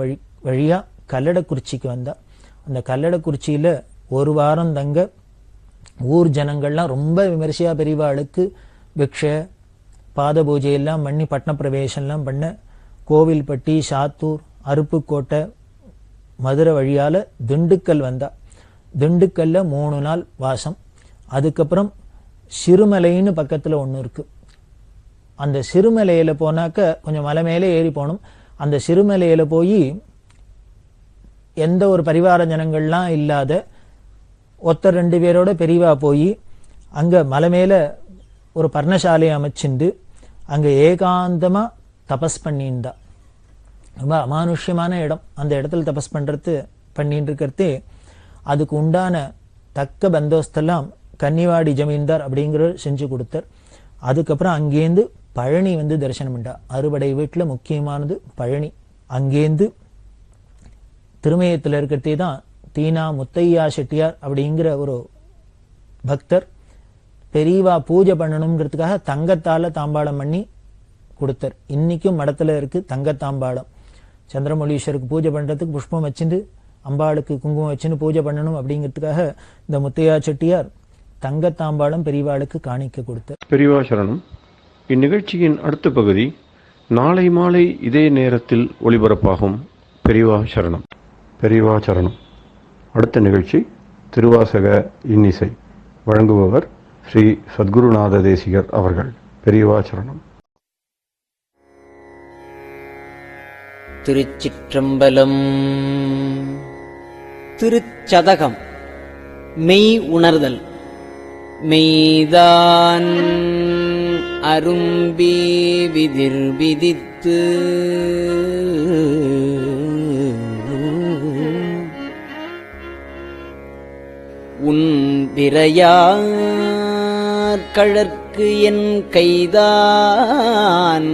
வழியா கல்லடக்குறிச்சிக்கு வந்தா. அந்த கல்லடக்குறிச்சியில ஒரு வாரம் தங்க ஊர் ஜனங்கள்லாம் ரொம்ப விமர்சையா பெரியவாளுக்கு பிக்ஷ பாத பூஜை எல்லாம் பண்ணி பட்ன பிரவேசம்லாம் பண்ண கோவில்பட்டி, சாத்தூர், அருப்புக்கோட்டை, மதுரை வழியால திண்டுக்கல் வந்தா. திண்டுக்கல்ல 3 நாள் வாசம். அதுக்கப்புறம் சிறுமலைன்னு பக்கத்துல ஒண்ணு இருக்கு. அந்த சிறுமலையில போனாக்க கொஞ்சம் மலை மேலே ஏறி போகணும். அந்த சிறுமலையில போய் எந்த ஒரு பரிவார ஜனங்கள்லாம் இல்லாத ஒருத்தர் 2 பேரோட பெரியவா போய் அங்க மலை மேல ஒரு பர்ணசாலையை அமைச்சுண்டு அங்க ஏகாந்தமா தபஸ் பண்ணியிருந்தா. ரொம்ப அமானுஷ்யமான இடம். அந்த இடத்துல தபஸ் பண்றது பண்ணிட்டு இருக்கிறதே அதுக்கு உண்டான தக்க பந்தோஸ்தெல்லாம் கன்னிவாடி ஜமீன்தார் அப்படிங்கிறவர் செஞ்சு கொடுத்தார். அதுக்கப்புறம் அங்கேருந்து பழனி வந்து தரிசனம் பண்ணா. அறுபடை வீட்டுல முக்கியமானது பழனி. அங்கேருந்து திருமயத்தில் இருக்கிறதே தான் தீனா முத்தையா செட்டியார் அப்படிங்கிற ஒரு பக்தர் பெரியவா பூஜை பண்ணணுங்கிறதுக்காக தங்கத்தால தாம்பாளம் பண்ணி கொடுத்தார். இன்னைக்கும் மடத்துல இருக்கு தங்கத்தாம்பாளம். சந்திரமௌலீஸ்வருக்கு பூஜை பண்றதுக்கு புஷ்பம் வச்சுட்டு அம்பாளுக்கு குங்குமம் வச்சுன்னு பூஜை பண்ணணும் அப்படிங்கிறதுக்காக இந்த முத்தையா செட்டியார் தங்கத்தாம்பாளம் பெரியவாளுக்கு காணிக்க கொடுத்தார். பெரியவா சரணம். இந்நிகழ்ச்சியின் அடுத்த பகுதி நாளை மாலை இதே நேரத்தில் ஒளிபரப்பாகும். பெரியவா சரணம். பெரியவா சரணம். அடுத்த நிகழ்ச்சி திருவாசக இன்னிசை. வழங்குபவர் ஸ்ரீ சத்குருநாத தேசிகர் அவர்கள். பெரியவா சரணம். திருச்சிற்றம்பலம். திருச்சதகம். மெய் உணர்தல். மெய்தான் அரும்பி விதிர் விதித்து உன் விரையார் கழற்கு என் கைதான்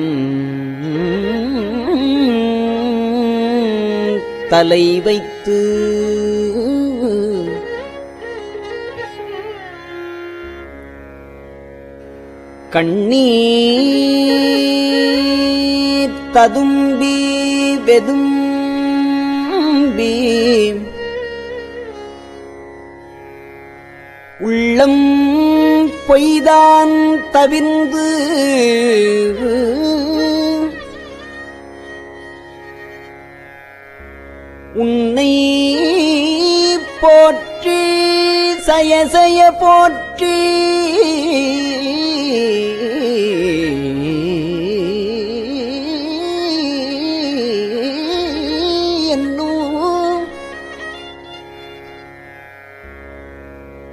தலை வைத்து கண்ணீர் ததும்பி வெதும்பி உள்ளம் பொய்தான் தவிர்ந்து உன்னை போற்றி சயசய போற்றி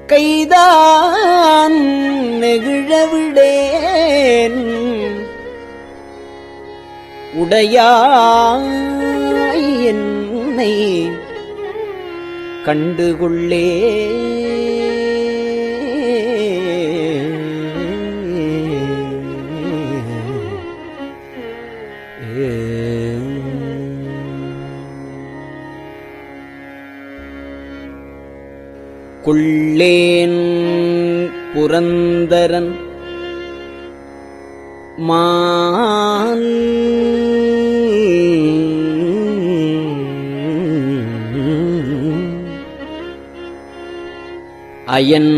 கைதான் நெகிழவிடேன் உடையாய் என்னை கண்டுகொள்ளே. கொள்ளேன் புரந்தரன் மால் அயன்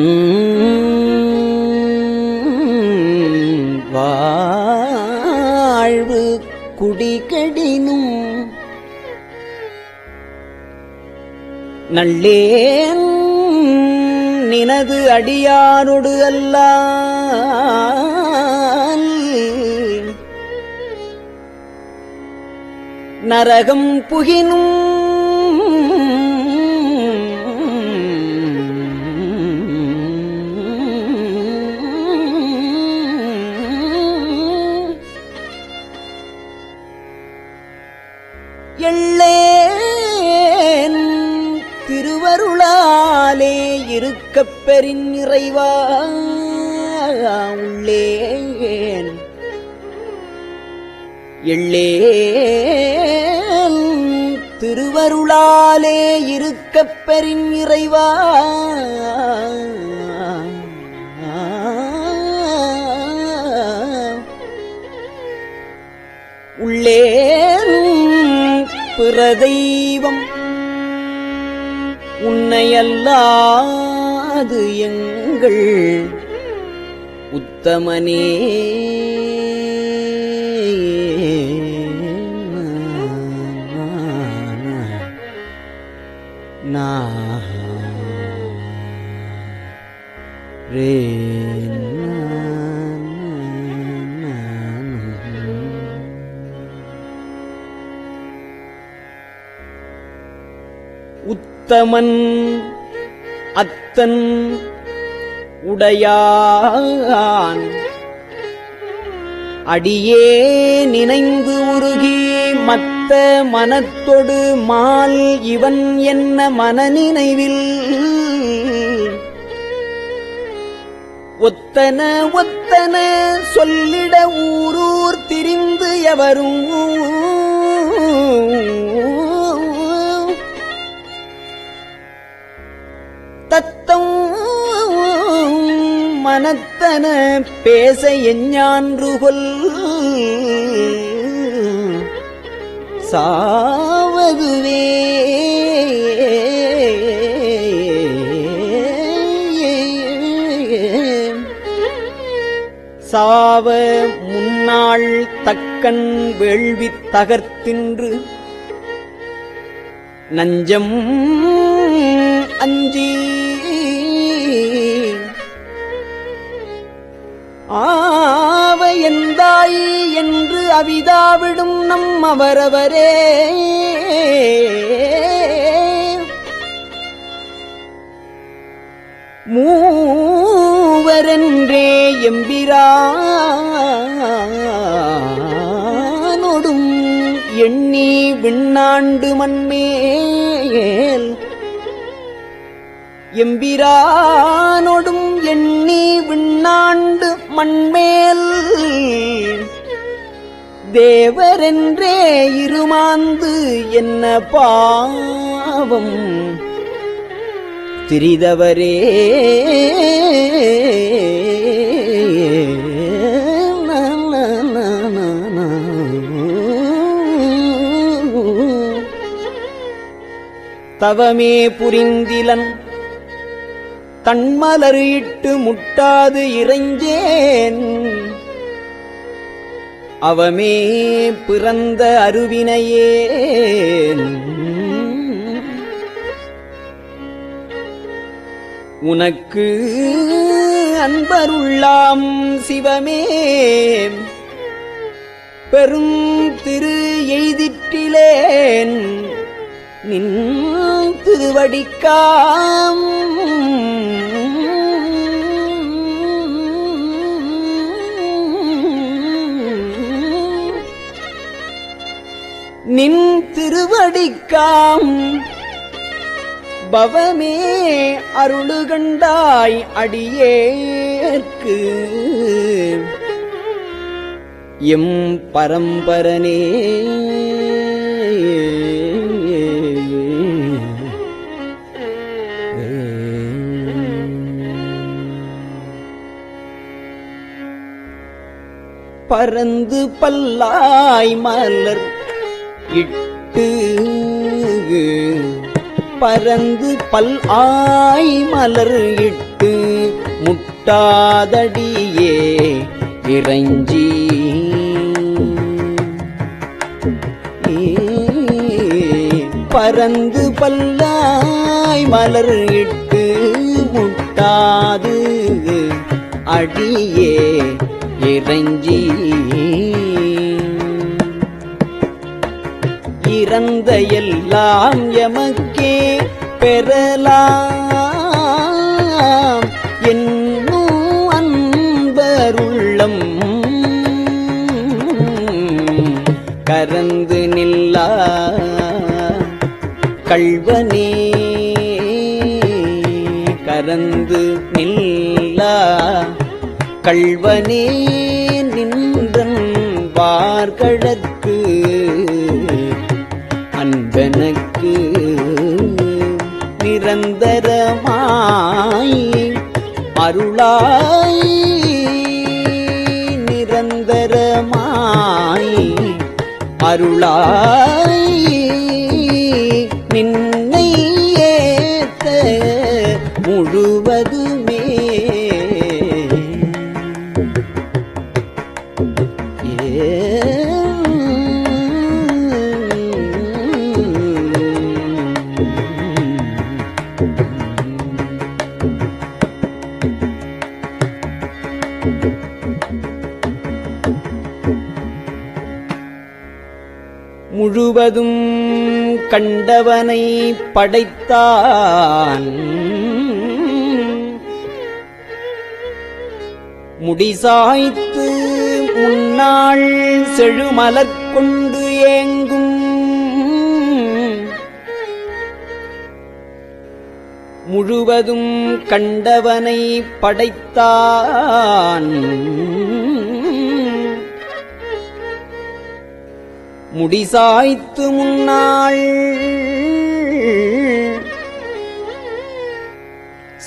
வாழ்வு குடிகடினும் நல்லேன் நினது அடியானொடு அல்லால் நரகம் புகினும் எள்ளேன் திருவருளாலே இருக்கப் பெறின் இறைவா உள்ளேன் எள்ளேன் திருவருளாலே இருக்கப் பெறின் இறைவா அல்லேனும் பிற தெய்வம் உன்னையல்லாது எங்கள் உத்தமனே. உத்தமன் அத்தன் உடையான் அடியே நினைந்து உருகி மத்த மனத்தொடு மால் இவன் என்ன மனநினைவில் ஒத்தன ஒத்தன சொல்லிட ஊரூர் திரிந்து எவரும் தத்தம் மனத்தன பேச எஞ்ஞான்றுகொல் சாவதுவே. சாவ முன்னாள் தக்கன் வேள்வி தகர்த்தின்று நஞ்சம் அஞ்சி ஆவ எந்தாய் என்று அவிதாவிடும் நம் அவரவரே மூவரென்றே எம்பிரானொடும் எண்ணி விண்ணாண்டு மண்மேல் எம்பிரானொடும் எண்ணி விண்ணாண்டு மண்மேல் தேவரென்றே இருமாந்து என்ன பாவம் திரிதவரே. தவமே புரிந்திலன் தன்மலர் இட்டு முட்டாது இறைஞ்சேன் அவமே பிறந்த அருவினையேன் உனக்கு அன்பருள்ளாம் சிவமே பெரும் திரு எய்திற்றிலேன் நின் திருவடிக்காம் நின் திருவடிக்காம் பவமே அருளுகண்டாய் அடியேற்கு எம் பரம்பரனே. பரந்து பல்லாய் மலர் இட்டு பரந்து பல் ஆய் மலர் இட்டு முட்டாதடியே இறைஞ்சி பரந்து பல்லாய் மலர் இட்டு முட்டாது அடியே இறைஞ்சி இறந்த எல்லாம் எமக்கே பெறலாம் என்னும் அன்பருள்ளம் கரந்து நில்லா கள்வனே கரந்து நில்லா கள்வனே நின்றன் வார்கடற்கு அன்பனுக்கு நிரந்தரமாய் அருளாய் நிரந்தரமாய் அருளாய் நின்னை ஏத்த முழுவதுமே முழுவதும் கண்டவனை படைத்தான் முடிசாய்த்து முன்னாள் செழுமலர் கொண்டு ஏங்கும் முழுவதும் கண்டவனை படைத்தான் முடிசாய்த்து முன்னாள்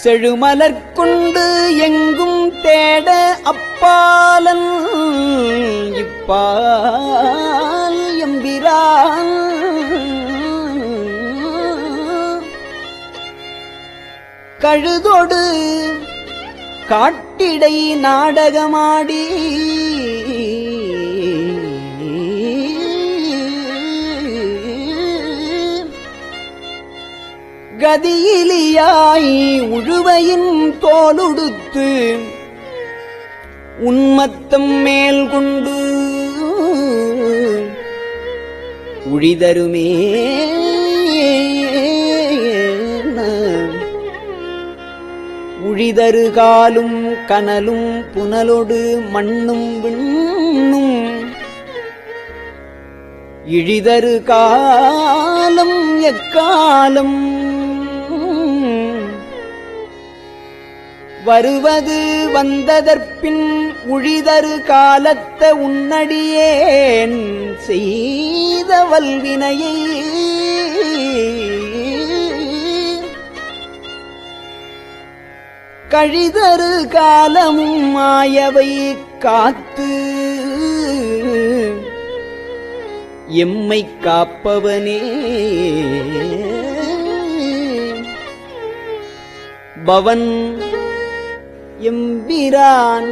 செழுமலர் கொண்டு எங்கும் தேட அப்பாலன் இப்பால் எம்பிரான் கழுதொடு காட்டிடை நாடகமாடி கதியிலியாய் உழுவையின் தோலுடுத்து உன்மத்தம் மேல் கொண்டு உழிதருமே உழிதரு காலும் கனலும் புனலொடு மண்ணும் விண்ணும் இழிதரு காலம் எக்காலம் வருவது வந்ததற்பின் உழிதரு காலத்த உன்னடியேன் செய்த வல்வினையை கழிதரு காலமும் மாயவை காத்து எம்மை காப்பவனே பவன் எம்பிரான்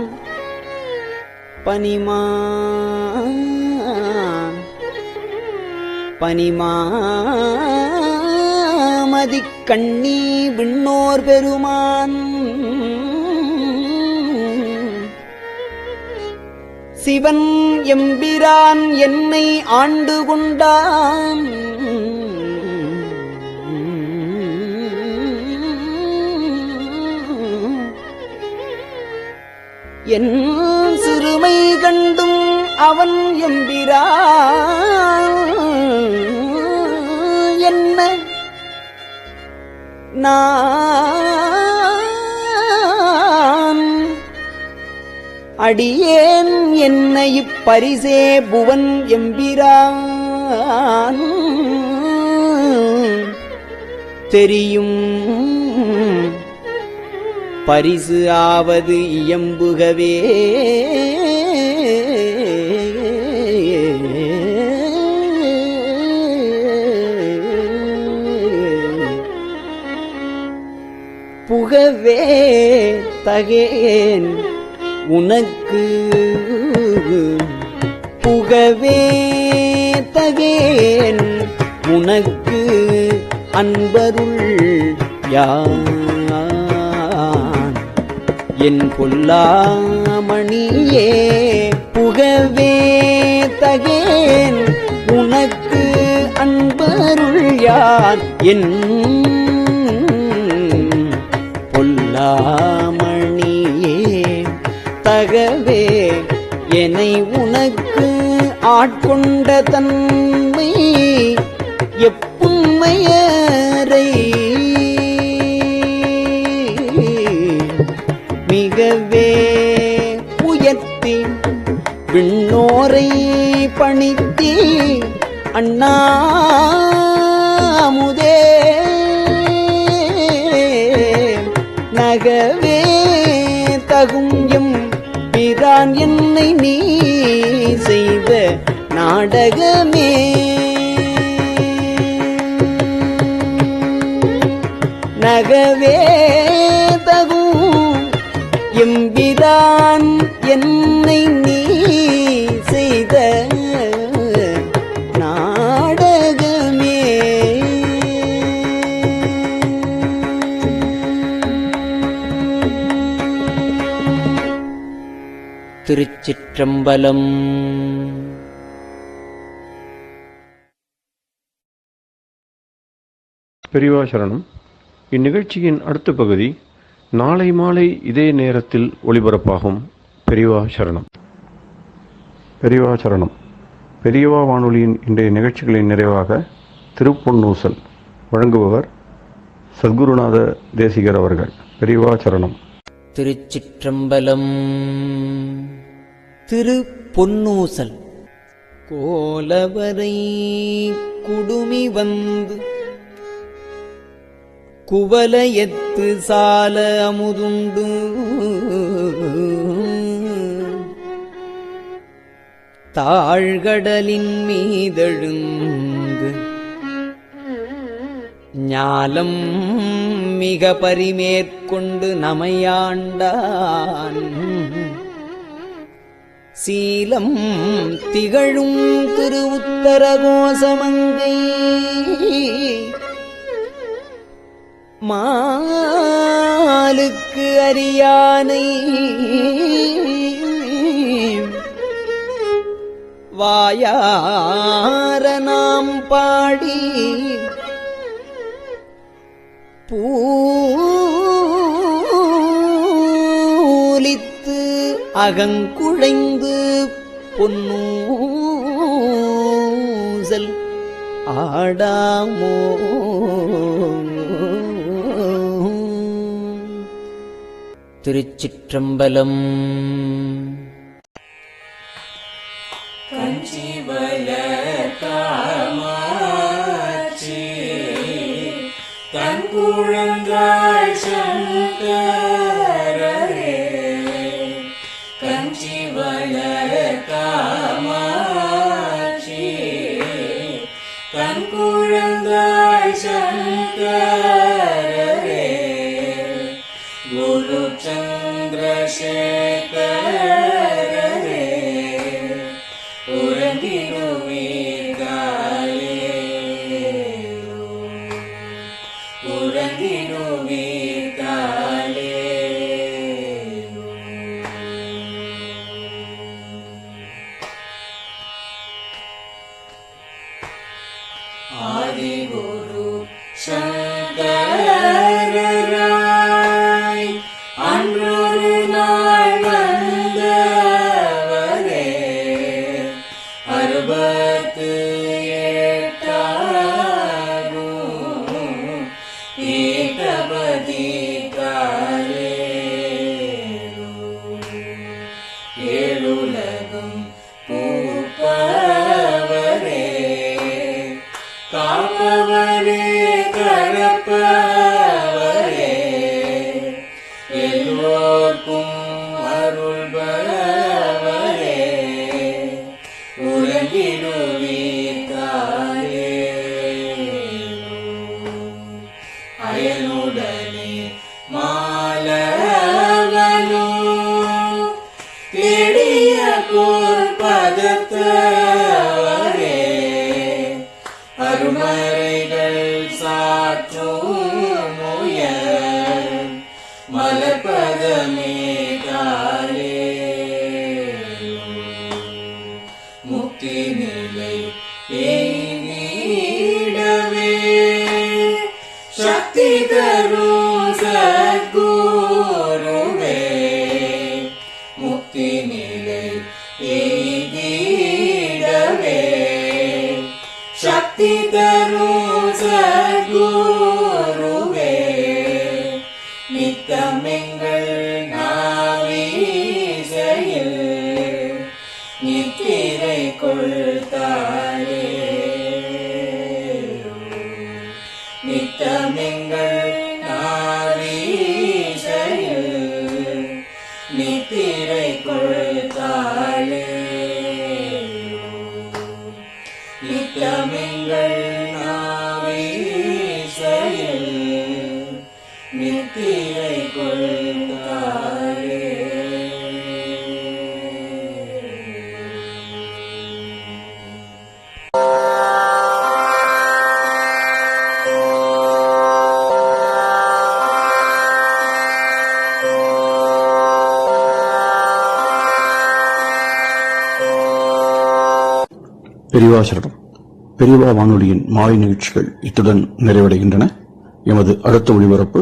பனிமாமதிக் கண்ணி விண்ணோர் பெருமான் சிவன் எம்பிரான் என்னை ஆண்டு கொண்டான் என் சிறுமை கண்டும் அவன் எம்பிரான் என்ன நான் அடியேன் என்னை இப்பரிசே புவன் எம்பிரான் தெரியும் பரிசு ஆவது இயம்புகவே புகவே தகேன் உனக்கு புகவே தகேன் உனக்கு அன்பருள் யான் என் பொல்லாமணியே புகவே தகேன் உனக்கு அன்பருள் யான் என் பொல்லாமணியே தகவே என்னை உனக்கு ஆட்கொண்ட தன்மை எப்புண்மையரை மிகவே உயர்த்தி விண்ணோரை பணித்தி அண்ணாமுதே நகவே தகும் எம் பிரான் என்னை நீ செய்த நாடகமே நகவே தகும் எம்பிரான் என்னை நீ செய்த நாடகமே. திருச்சிற்றம்பலம். பெரியவா சரணம். இந்நிகழ்ச்சியின் அடுத்த பகுதி நாளை மாலை இதே நேரத்தில் ஒளிபரப்பாகும். பெரியவா சரணம். பெரியவா சரணம். பெரியவா வானொலியின் இன்றைய நிகழ்ச்சிகளின் நிறைவாக திருப்பொன்னூசல் வழங்குபவர் சத்குருநாத தேசிகர் அவர்கள். பெரியவா சரணம். திருச்சிற்றம்பலம். திருப்பொன்னூசல். கோலவரை குடுமி வந்து குவலயத்து சால அமுதுண்டு தாழ்கடலின் மீதெழுந்து ஞாலம் மிக பரிமேற்கொண்டு நமையாண்டான் சீலம் திகழும் திருவுத்தரகோசமங்கை மாலுக்கு அரியானை வாயார நாம் பாடி பூலித்து அகங்குழைந்து பொன்னூசல் ஆடாமோ. திருச்சிற்றம்பலம். காமாட்சி தன் குழந்தாய் சங்கரரே கஞ்சி வளர் காமாட்சி தன் குழந்தாய் சங்கரரே குரு சந்திரசேகரரே ஆதிகுரு சங்கரராய் அன்றொரு நாள் வந்தவரே அறுபத்து எட்டாகும் ஏகபதி காலே ஏழுலகும் பூப்பவரே காப்பவரே கரப்பவரே எல்லோர்க்கும் அருள்பவரே உறங்கிடுவீர்காலே அயனுடனே மாலவனோ தேடிய பொற்பதத்தவரே அருமறைகள் சாற்றும் முயல் மலர்பதமே காலே முக்தி நிலை எய்திடவே சக்தி தரும் சத்குருவே முக்தி நிலை எய்திடவே சக்தி தரும் சத்குருவே நித்தமெங்கள் நாவீசையில் நித்திரை கொள்தாயே நித்தமெங்கள் நாவீசையில் நித்திரை கொள்தாயே நிலை கொள்காரே. பெரியவா சரணம். பெரியவா வானொலியின் மாலை நிகழ்ச்சிகள் இத்துடன் நிறைவடைகின்றன. எமது அடுத்த ஒளிபரப்பு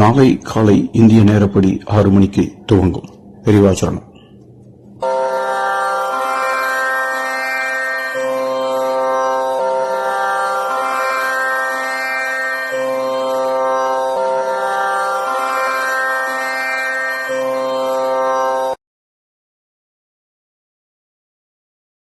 நாளை காலை இந்திய நேரப்படி 6 மணிக்கு துவங்கும். பெரியவா சரணம்.